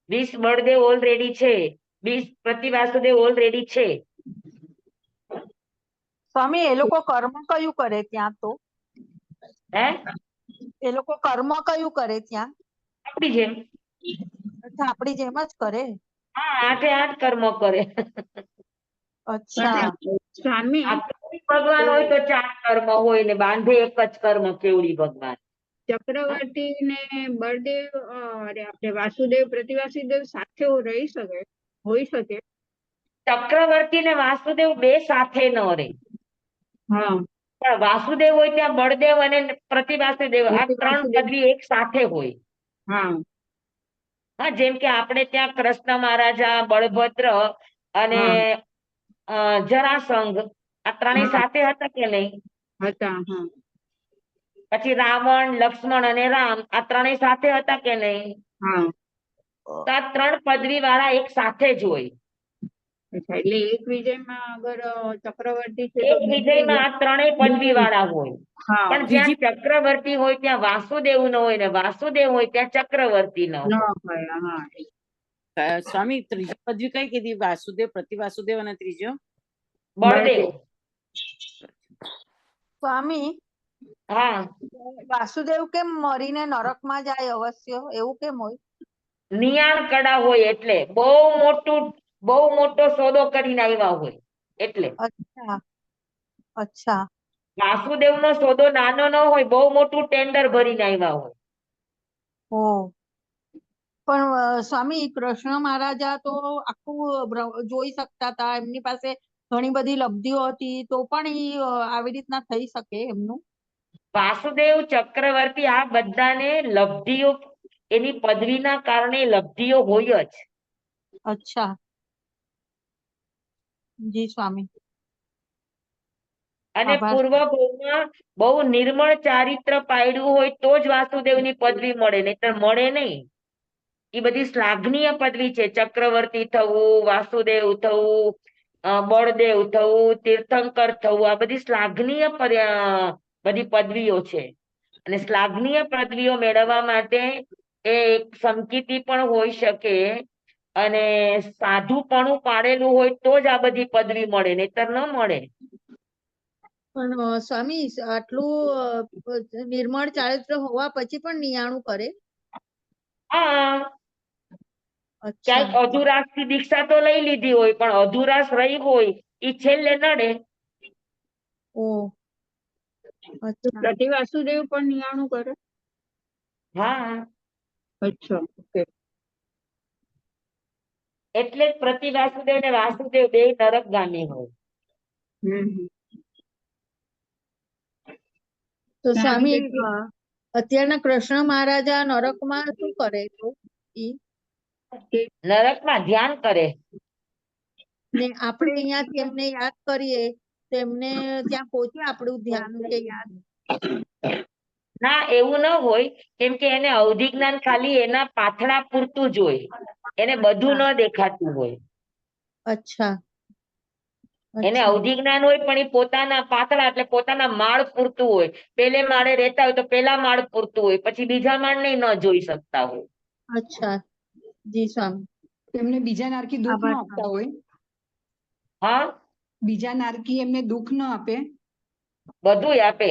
A: 20 બળદેવ ઓલરેડી છે, 20 પ્રતિવાસુદેવ ઓલરેડી છે.
C: સ્વામી એ લોકો કર્મ કયું કરે ત્યાં? તો
A: હે,
C: એ લોકો કર્મ કયું કરે ત્યાં?
A: આપણી જેમ.
C: અચ્છા, આપણી જેમ જ કરે?
A: હા, 8 કર્મ કરે.
C: અચ્છા.
B: સ્વામી
A: આ કેવડી ભગવાન હોય તો 4 કર્મ હોય ને બાંધે એક જ કર્મ કેવડી ભગવાન.
B: ચક્રવર્તી ને બળદેવ અરે આપણે વાસુદેવ પ્રતિવાસુદેવ સાથે રહી શકે, હોઈ શકે?
A: ચક્રવર્તી ને વાસુદેવ બે સાથે ન રહે.
B: હા
A: પણ વાસુદેવ હોય ત્યાં બળદેવ અને પ્રતિવાસુદેવ આ 3
B: પ્રતિવાસુદેવ.
A: પદવી એક સાથે હોય.
B: હા
A: હા, જેમ કે આપણે ત્યાં કૃષ્ણ મહારાજા, બળભદ્ર અને
B: હા
A: જરાસંઘ, આ ત્રણેય
B: હા
A: સાથે હતા કે નહીં?
B: હતા. હા
A: પછી રાવણ, લક્ષ્મણ અને રામ, આ ત્રણેય સાથે હતા કે નહીં?
B: હા
A: તો આ 3 પદવી વાળા એક સાથે જ હોય.
B: અચ્છા, એટલે એક વિજયમાં અગર ચક્રવર્તી છે તો
A: એક
B: બીજી
A: વિજયમાં આ ત્રણેય પદવી
B: બીજી
A: વાળા હોય.
B: હા
A: પણ જ્યાં
B: બીજી
A: ચક્રવર્તી હોય ત્યાં વાસુદેવ ન હોય ને વાસુદેવ હોય ત્યાં ચક્રવર્તી ન
B: ન
A: હોય.
B: હોય. હા
H: સ્વામી ત્રીજી પદવી કઈ કીધી? વાસુદેવ, પ્રતિવાસુદેવ અને ત્રીજો
A: બળદેવ.
C: સ્વામી
A: હા,
C: વાસુદેવ કેમ મરીને નરકમાં જાય અવશ્ય? એવું કેમ હોય?
A: નિયાણ કડા હોય એટલે બહુ મોટો સોદો કરીને આવ્યા હોય એટલે.
C: અચ્છા અચ્છા.
A: વાસુદેવ નો સોદો નાનો ન હોય, બહુ મોટું ટેન્ડર ભરીને આવ્યા હોય.
C: ઓ પણ સ્વામી કૃષ્ણ મહારાજા તો આખું જોઈ શકતા હતા, એમની પાસે ઘણી બધી લબ્ધિઓ હતી, તો પણ ઈ આવી રીતના થઈ શકે એમનું?
A: વાસુદેવ, ચક્રવર્તી આ બધાને લબ્ધિઓ, એની પદવીના કારણે લબ્ધિઓ હોય જ.
C: અચ્છા જી સ્વામી.
A: અને
C: આભાર.
A: પૂર્વ ભાગમાં બહુ નિર્મળ ચારિત્ર પાડ્યું હોય તો જ વાસુદેવની પદવી મળે, નહીતર મળે નહીં. એ બધી શ્લાઘનીય પદવી છે. ચક્રવર્તી થવું, વાસુદેવ થવું, બળદેવ થવું, તીર્થંકર થવું, આ બધી શ્લાઘનીય બધી પદવીઓ છે. અને શ્લાઘનીય પદવીઓ મેળવવા માટે એ એક સમકીર્તિ પણ હોઈ શકે અને સાધુપણું પાડેલું હોય તો જ આ બધી પદવી મળે, નહીતર ન મળે.
C: પણ સ્વામી આટલું નિર્મળ ચારિત્ર હોવા પછી પણ નિયાણું કરે?
A: હા,
C: અચ્છા.
A: ક્યાંક અધુરાશ થી દીક્ષા તો લઈ લીધી હોય પણ અધુરાશ રહી હોય ઈ છેલ્લે નડે.
C: ઓ
B: તો
C: અચ્છા.
B: પ્રતિવાસુદેવ પણ નિયાણું કરે?
A: હા,
B: અચ્છા ઓકે.
A: એટલે જ પ્રતિવાસુદેવ ને વાસુદેવ બે નરકગામી હોય.
B: હમ
C: તો
B: નાની
C: સ્વામી
B: કેટલી
C: અત્યારના કૃષ્ણ મહારાજા નરકમાં શું કરે તો ઈ?
A: નરકમાં ધ્યાન કરે.
C: ને આપણે અહીંયાથી એમને યાદ કરીએ તો એમને ત્યાં પહોંચે આપણું ધ્યાન કે યાદ?
A: ના એવું ન હોય, કેમ કે એને અવધિ જ્ઞાન ખાલી એના પાથડા પૂરતું જ હોય, એને બધું ન દેખાતું હોય.
C: અચ્છા
A: એને
C: અચ્છા
A: અવધિ જ્ઞાન હોય પણ એ પોતાના પાતળા એટલે પોતાના માળ પૂરતું હોય. પેલે માળે રહેતા હોય તો પેલા માળ પૂરતું હોય, પછી બીજા માળ નહીં ન જોઈ શકતા હોય.
C: અચ્છા જી સ્વામી.
J: એમને બીજા નારકી દુઃખ ન
C: આભાર
J: આપતા
C: સ્વામી.
J: હોય,
A: હા,
J: બીજા નારકી એમને દુઃખ ન આપે.
A: બધું આપે.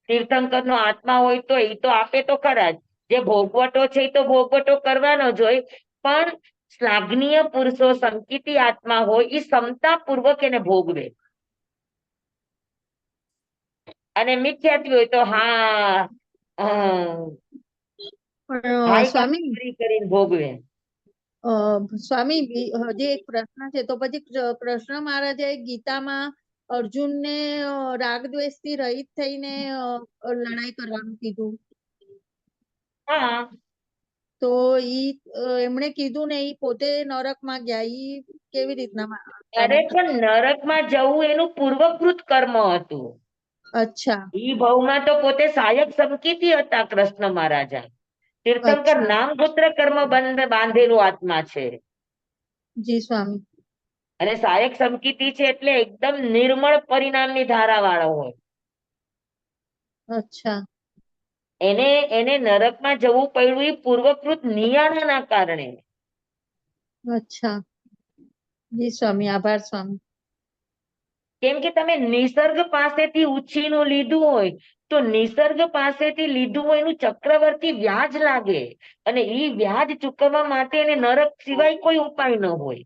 A: તીર્થંકર નો આત્મા હોય તો એ તો આપે તો ખરા જ. જે ભોગવટો છે એ તો ભોગવટો કરવાનો જ હોય, પણ શ્લાઘનીય પુરુષો સંકિતી આત્મા હોય એ ક્ષમતા પૂર્વક એને ભોગવે. અને મિથ્યાત્વી હોય તો હા
C: પણ
A: હાય
C: સ્વામી
A: કરીને ભોગવે.
C: સ્વામી હજી એક પ્રશ્ન છે, તો પછી કૃષ્ણ મહારાજે ગીતામાં અર્જુનને રાગ દ્વેષ થી રહિત થઈને લડાઈ કરવાનું કીધું.
A: હા,
C: તો એમણે કીધું ને ઈ પોતે નરકમાં ગયા, ઈ કેવી રીતના
A: અરે પણ નરકમાં જવું એનું પૂર્વકૃત કર્મ હતું.
C: અચ્છા
A: ઈ ભાવમાં તો પોતે સહાયક સંકિતી હતા કૃષ્ણ મહારાજા. તીર્થંકર
C: અચ્છા
A: નામ ગોત્ર કર્મ બાંધેલો આત્મા છે.
C: જી સ્વામી.
A: અને સહાયક સંકિતી છે એટલે એકદમ નિર્મળ પરિણામની ધારા વાળો હોય.
C: અચ્છા
A: એને નરકમાં જવું પડ્યું એ પૂર્વકૃત નિયાણાના કારણે.
C: અચ્છા જી સ્વામી. આભાર સ્વામી.
A: કેમ કે તમે નિસર્ગ પાસેથી ઉછીનું લીધું હોય તો નિસર્ગ પાસેથી લીધું હોય એનું ચક્રવર્તી વ્યાજ લાગે, અને ઈ વ્યાજ ચૂકવવા માટે એને નરક સિવાય કોઈ ઉપાય ન હોય.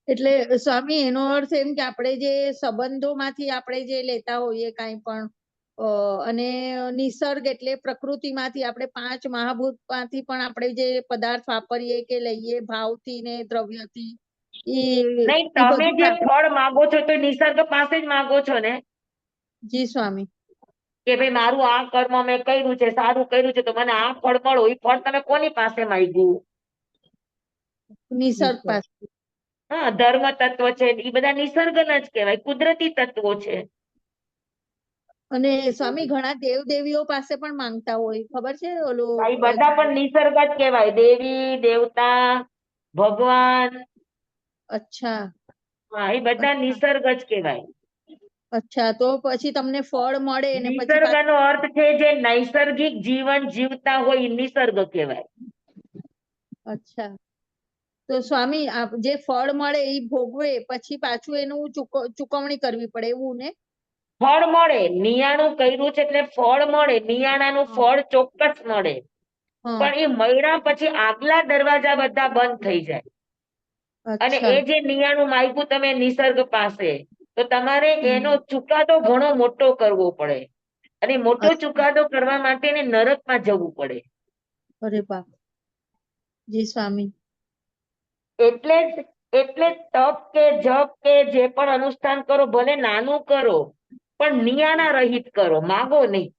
C: એટલે સ્વામી એનો અર્થ એમ કે આપણે જે સંબંધોમાંથી આપણે જે લેતા હોઈએ કાંઈ પણ અને નિસર્ગ એટલે પ્રકૃતિમાંથી આપણે 5 મહાભૂતમાંથી પણ આપણે જે પદાર્થ વાપરીએ કે લઈએ ભાવથી ને દ્રવ્યથી,
A: નહીં,
C: ઈ
A: તમે
C: બધું
A: જે ફળ માંગો છો તો નિસર્ગ પાસે જ માંગો છો ને.
C: જી સ્વામી.
A: કે ભાઈ મારું આ કર્મ મેં કર્યું છે, સારું કર્યું છે, તો મને આ ફળ મળો. એ ફળ તમે કોની પાસે માંગ્યું?
C: નિસર્ગ પાસે.
A: હા, ધર્મ તત્વ છે એ બધા નિસર્ગના જ કહેવાય, કુદરતી તત્વો છે.
C: અને સ્વામી ઘણા દેવ દેવીઓ પાસે પણ માંગતા હોય, ખબર છે? ઓલું
A: એ બધા પણ નિસર્ગ જ કહેવાય, દેવી દેવતા ભગવાન.
C: અચ્છા
A: હા, એ બધા નિસર્ગ જ કહેવાય.
C: અચ્છા, તો પછી તમને ફળ મળે ને પછી
A: નિસર્ગનો અર્થ છે જે નૈસર્ગિક જીવન જીવતા હોય એ નિસર્ગ કહેવાય.
C: અચ્છા, તો સ્વામી જે ફળ મળે એ ભોગવે પછી પાછું એનું ચુકવણી કરવી પડે એવું ને?
A: ફળ મળે, નિયાણું કર્યું છે એટલે ફળ મળે, નિયાણાનું ફળ ચોક્કસ મળે.
C: હા
A: પણ એ મળ્યા પછી આગલા દરવાજા બધા બંધ થઈ જાય. અને
C: અચ્છા
A: એ જે નિયાણું માંગ્યું તમે નિસર્ગ પાસે, તો તમારે એનો ચુકાદો ઘણો મોટો કરવો પડે. અને મોટો ચુકાદો કરવા માટે એને નરકમાં જવું પડે.
C: અરે બાપ. જી સ્વામી.
A: એટલે જ તપ કે જપ કે જે પણ અનુષ્ઠાન કરો ભલે નાનું કરો, પણ નિયાણા રહિત કરો, માગો નહીં.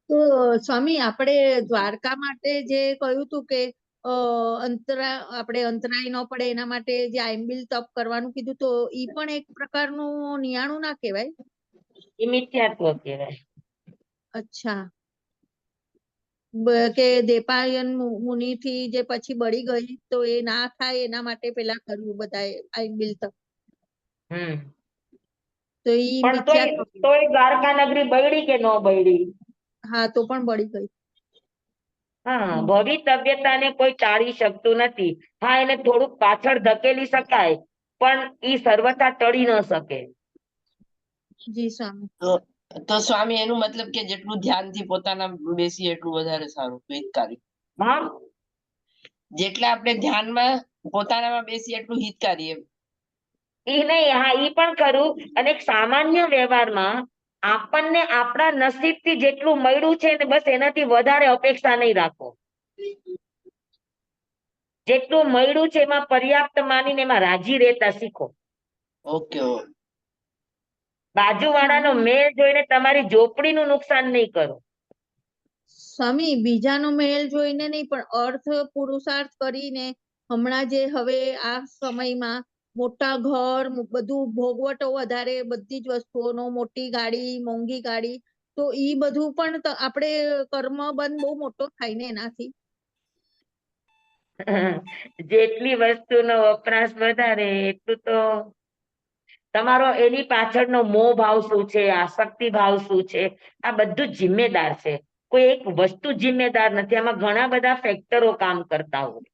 C: તો સ્વામી આપણે દ્વારકા માટે જે કહ્યું હતું કે આપણે અંતરાય ન પડે એના માટે જે આઈમ્બિલ તપ કરવાનું કીધું, તો ઈ પણ એક પ્રકારનું નિયાણું ના કહેવાય?
A: એ મિથ્યાત્વ કહેવાય.
C: અચ્છા. કે દેપાયન મુનિ થી જે પછી બળી ગઈ તો એ ના થાય એના માટે પેલા કર્યું બધાએ આઈમ્બિલ તપ. તો ઈ
A: પણ
C: મિથ્યાત્વ કહેવાય.
A: તોય દ્વારકા નગરી બગડી કે ન બગડી?
C: હા, તો પણ બળી ગઈ.
A: હા, ભવિતવ્યતાને કોઈ ટાળી શકતું નથી. હા, એને થોડુંક પાછળ ધકેલી શકાય, પણ ઈ સર્વથા ટળી ન શકે.
C: જી સ્વામી.
G: તો સ્વામી એનું મતલબ કે જેટલું ધ્યાનથી પોતાના બેસીએ એટલું વધારે સારું, હિતકારી.
A: હા,
G: જેટલા આપણે ધ્યાનમાં પોતાનામાં બેસીએ એટલું હિતકારી એમ.
A: ઈ નહીં, હા ઈ પણ ખરું. અને સામાન્ય વ્યવહારમાં આપણને આપણા નસીબથી જેટલું મળ્યું છે ને બસ એનાથી વધારે અપેક્ષા નહીં રાખો. જેટલું મળ્યું છે એમાં પર્યાપ્ત માનીને એમાં રાજી રહેતા શીખો.
G: ઓકે.
A: બાજુવાળાનો મેલ જોઈને તમારી ઝોપડીનું નુકસાન નહીં કરો.
C: સ્વામી, બીજાનો મહેલ જોઈને નહીં પણ અર્થ પુરુષાર્થ કરીને હમણાં જે હવે આ સમયમાં મોટા ઘર બધું ભોગવટો વધારે, બધી જ વસ્તુઓનો, મોટી ગાડી, મોંઘી ગાડી, તો ઈ બધું પણ આપણે કર્મ બંધ બહુ મોટો થાય ને એનાથી.
A: જેટલી વસ્તુનો વપરાશ વધારે એટલું તો તમારો એની પાછળનો મોહ ભાવ શું છે, આસક્તિ ભાવ શું છે, આ બધું જ જિમ્મેદાર છે. કોઈ એક વસ્તુ જિમ્મેદાર નથી, આમાં ઘણા બધા ફેક્ટરો કામ કરતા હોય.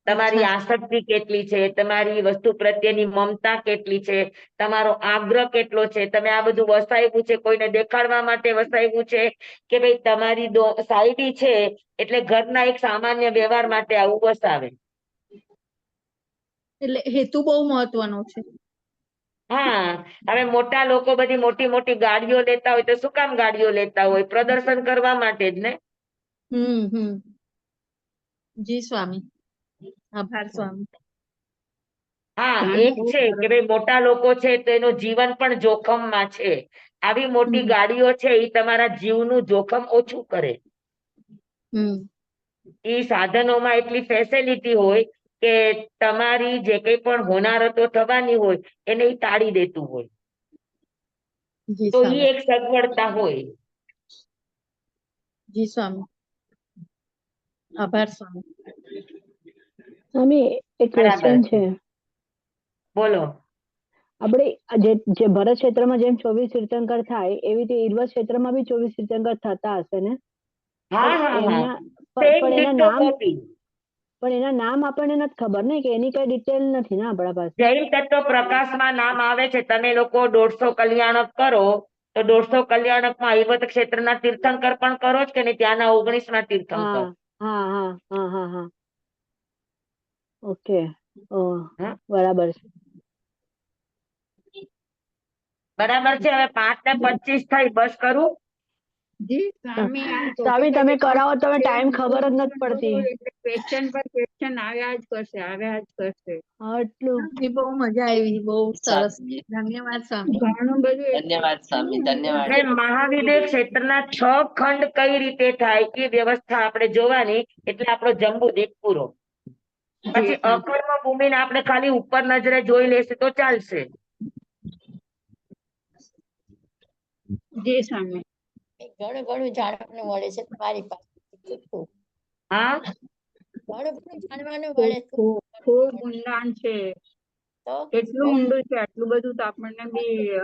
A: તમારી આસક્તિ કેટલી છે, તમારી વસ્તુ પ્રત્યેની મમતા કેટલી છે, તમારો આગ્રહ કેટલો છે, તમે આ બધું વસાવ્યું છે કોઈને દેખાડવા માટે વસાવ્યું છે કે ભાઈ તમારી સાયડી છે એટલે ઘરના એક સામાન્ય વ્યવહાર માટે આવું વસાવે.
C: એટલે હેતુ બહુ મહત્વનો છે.
A: હા, હવે મોટા લોકો બધી મોટી મોટી ગાડીઓ લેતા હોય તો શું કામ ગાડીઓ લેતા હોય? પ્રદર્શન કરવા માટે જ ને.
C: જી સ્વામી, આભાર સ્વામી.
A: હા, એક છે કે ભાઈ મોટા લોકો છે તો એનું જીવન પણ જોખમમાં છે. આવી મોટી ગાડીઓ છે એ તમારા જીવનું જોખમ ઓછું કરે. એ સાધનોમાં એટલી ફેસિલિટી હોય કે તમારી જે કઈ પણ હોનારતો થવાની હોય એને ઈ ટાળી દેતું હોય. તો ઈ એક સગવડતા હોય.
C: જી સ્વામી, આભાર સ્વામી.
K: સ્વામી, એક ક્વેશ્ચન છે.
A: બોલો.
K: આપણે જે ભરત ક્ષેત્રમાં જેમ 24 તીર્થંકર થાય એવી રીતે ઈર્વ ક્ષેત્રમાં બી 24 તીર્થંકર થતા હશે ને?
A: હા હા હા,
K: પણ એના નામ આપણને નથી ખબર ને, કે એની કઈ ડિટેલ નથી ને આપણા પાસે.
A: જૈન તત્વ પ્રકાશમાં નામ આવે છે. તમે લોકો 150 કલ્યાણક કરો તો 150 કલ્યાણકમાં ઐવત ક્ષેત્રના તીર્થંકર પણ કરો જ કે નહીં? ત્યાંના 19 તીર્થંકર.
K: હા હા હા હા હા, ઓકે, બરાબર છે.
A: બરાબર છે. હવે 5 ને 25 થઈ, બસ કરું?
K: સ્વામી, તમે કરાવો તમે ટાઈમ ખબર જ નથી પડતી.
B: ક્વેશ્ચન પર ક્વેશ્ચન આવ્યા જ કરશે, આવ્યા જ કરશે.
K: આટલું
C: બહુ મજા આવી, બહુ સરસ. ધન્યવાદ સ્વામી.
B: ઘણું બધું.
G: ધન્યવાદ સ્વામી, ધન્યવાદ.
A: મહાવિદ્ય ક્ષેત્રના 6 ખંડ કઈ રીતે થાય એ વ્યવસ્થા આપણે જોવાની, એટલે આપણો જંબુદીપ પૂરો. પછી અકર્મ ભૂમિને આપણે ખાલી ઉપર નજરે જોઈ લેશું તો ચાલશે.
B: જી સ્વામી.
F: ઘણું ઘણું જાણવાનું મળે છે તમારી પાસે.
A: હા,
F: ઘણું બધું જાણવાનું મળે છે.
B: ખૂબ ઊંડાણ છે.
F: તો
B: કેટલું ઊંડું છે, આટલું બધું તો આપણને બી.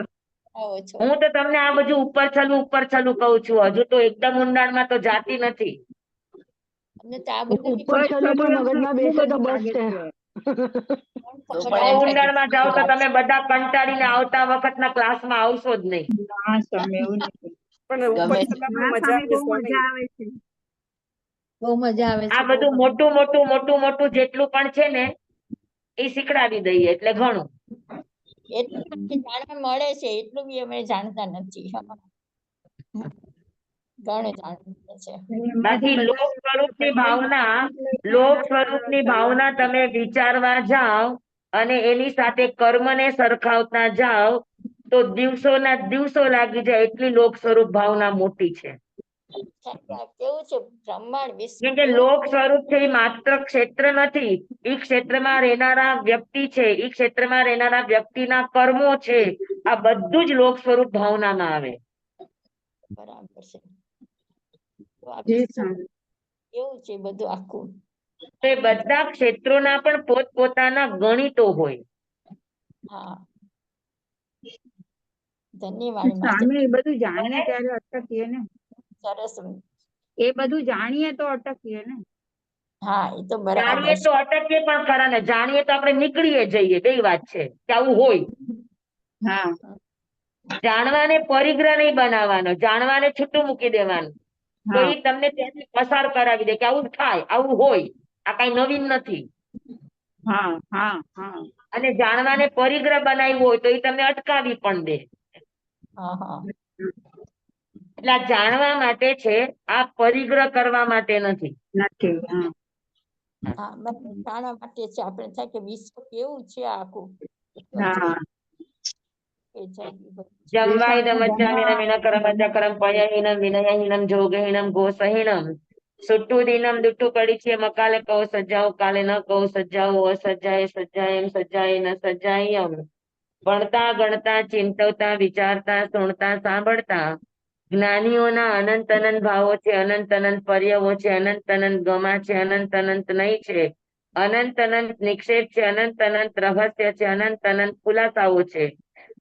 A: હું તો તમને આ બધું ઉપર છલું કઉ છું. હજુ તો એકદમ ઊંડાણમાં તો જાતી નથી.
K: ઉપર છેલ્લું પણ મગજમાં બેસે તો બસ છે.
A: ઊંડાણમાં જાઓ તો તમે બધા કંટાળીને આવતા વખતના ક્લાસમાં આવશો જ નહીં.
B: ના સ્વામી, એવું નથી.
H: પણ ઉપર છલ્લામાં મજા આવે સ્વામી.
C: બહુ મજા આવે છે.
A: આ બધું મોટું જેટલું પણ છે ને એ શીખડાવી દઈએ એટલે ઘણું.
F: એટલું જાણવા મળે છે, એટલું બી અમે જાણતા નથી. ઘણું જાણવું છે.
A: બાકી લોક સ્વરૂપની ભાવના તમે વિચારવા જાઓ અને એની સાથે કર્મને સરખાવતા જાઓ તો દિવસોના દિવસો લાગી જાય, એટલી લોક સ્વરૂપ ભાવના મોટી છે.
F: કેવું છે બ્રહ્માંડ વિશ્વ.
A: કેમ કે લોક સ્વરૂપ છે એ માત્ર ક્ષેત્ર નથી, એ ક્ષેત્રમાં રહેનારા વ્યક્તિ છે, એ ક્ષેત્રમાં રહેનારા વ્યક્તિના કર્મો છે. આ બધું જ લોક સ્વરૂપ ભાવનામાં આવે.
F: બરાબર છે. એવું છે બધું આખું.
A: તે બધા ક્ષેત્રોના પણ પોતપોતાના ગણિતો હોય.
F: હા, ધન્યવાદ.
B: સ્વામી, એ બધું જાણીએ ત્યારે અટકીએ ને.
F: સરસ.
B: એ બધું જાણીએ તો અટકીએ ને.
F: હા, એ તો બરાબર.
A: જાણીએ તો અટકીએ પણ ખરા ને, જાણીએ તો આપણે નીકળીએ જઈએ. બે વાત છે કે આવું હોય.
B: હા,
A: જાણવાને પરિગ્રહ નહીં બનાવવાનો, જાણવાને છૂટું મૂકી દેવાનું. તો એ તમને ત્યાંથી પસાર કરાવી દે કે આવું થાય, આવું હોય, આ કઈ નવીન નથી.
B: હા હા હા.
A: અને જાણવાને પરિગ્રહ બનાવ્યું હોય તો એ તમને અટકાવી પણ દે. એટલે આ જાણવા માટે છે, આ પરિગ્રહ કરવા માટે નથી.
F: હા, જાણવા માટે છે. આપણે થાય કે વિશ્વ કેવું છે આખું.
B: હા.
A: જમવાય મજ્જામીનમ વિનકરમ મજ્જકરમ પયહીનમ વિનયહીનમ જોગહીનમ ગોસહીનમ સુટ્ટુ દિનમ દુટ્ટુ પડી મકાલે કહો સજાઓ કાલે ન કહો સજાઓ અસજાય સજાય એમ સજાય ન સજાય એમ ભણતા ગણતા ચિંતવતા વિચારતા સુણતા સાંભળતા જ્ઞાનીઓના અનંત અનંત ભાવો છે, અનંત અનંત પર્યવો છે, અનંત અનંત ગમા છે, અનંત અનંત નહીં છે, અનંત અનંત નિક્ષેપ છે, અનંત અનંત રહસ્ય છે, અનંત અનંત ખુલાસાઓ છે.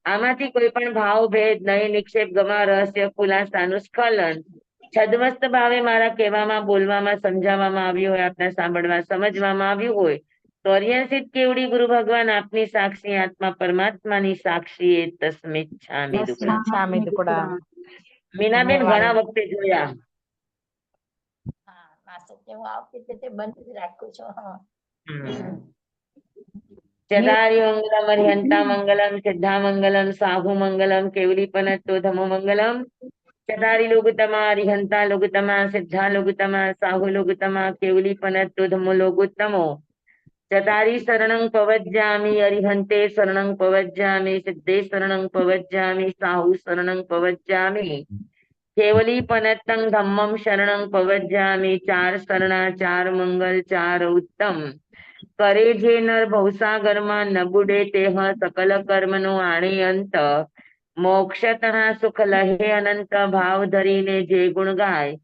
A: આમાંથી કોઈ પણ ભાવ ભેદ નહીં, નિક્ષેપ ગમા રહસ્ય ખુલાસાનું સ્ખલન છદમસ્ત ભાવે મારા કહેવામાં બોલવામાં સમજાવવામાં આવ્યું હોય, આપને સાંભળવા સમજવામાં આવ્યું હોય તો અર્યસિત કેવડી ગુરુ ભગવાન આપની સાક્ષી આત્મા પરમાત્માની સાક્ષી એ તસ્મિત છામી દુકડા.
E: સ્વામી દુકડા.
A: મીનાબેન ઘણા વખતે જોયા.
F: હા માસુક હું આવતી હતી તે બંધ જ રાખું છું. હા
A: ચદારી મંગલમ હરિહંતા મંગલમ સિદ્ધા મંગલમ સાહુ મંગલમ કેવલી પનત્તો ધમો મંગલમ ચદારી લોગુતમા હરિહંતા લોગુતમા સિદ્ધા લોગુતમા સાહુ લોગુતમા કેવલી પનત્તો ધમો લોગુત્તમો ચદારી શરણં પવજ્જામિ હરિહંતે શરણં પવજ્જામિ સિદ્ધે શરણં પવજ્જામિ સાહુ શરણં પવજ્જામિ કેવલી પનત્તં ધમ્મં શરણં પવજ્જામિ ચાર શરણા ચાર મંગલ ચાર ઉત્તમ કરે જે નર ભવસાગરમાં ન બુડે તેહ સકલ કર્મનો આણે અંત મોક્ષ તણા સુખ લહે અનંત ભાવ ધરીને જે ગુણ ગાય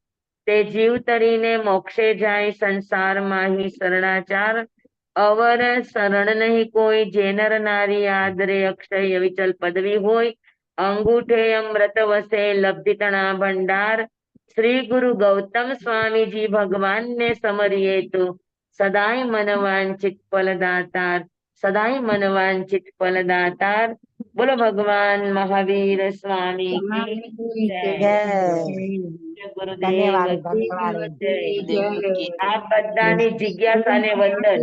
A: તે જીવ તરીને મોક્ષે જાય સંસાર માહી શરણાચાર અવર શરણ નહીં કોઈ જે નર નારી આદરે અક્ષય વિચલ પદવી હોય અંગૂઠે અમૃત વસે લબ્ધિ તણા ભંડાર શ્રી ગુરુ ગૌતમ સ્વામીજી ભગવાન ને સમરીએ તો સદાય મનવાંચિત ફલદાતાર સદાય મનવાંચિત ફલદાતાર. બોલો ભગવાન મહાવીર સ્વામી કી જય. ગુરુદેવ
E: ધન્યવાદ
A: કી
E: ધન્યવાદ.
A: જય. આપ બધાની જિજ્ઞાસાને વંદન.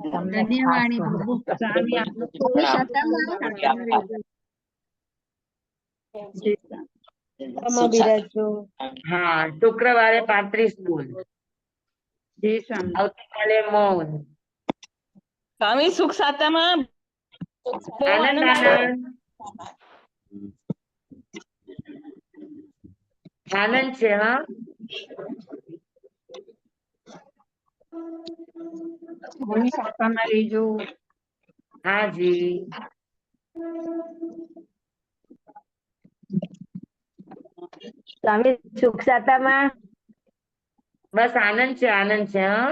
E: તમને
C: ધન્યવાદ
E: ખાસ
C: પ્રભુ.
B: સ્વામી આપનું ખૂબ
A: હા શુક્રવારે 35 બોલ.
B: જય સ્વામી.
A: આવતીકાલે મૌન.
G: સ્વામી સુખ સાતામાં
A: આનંદ આનંદ આનંદ છે. હા
B: મને શાખામાં લેજો.
A: હાજી.
K: સ્વામી સુખ સાતામાં
A: બસ આનંદ છે, આનંદ છે. હા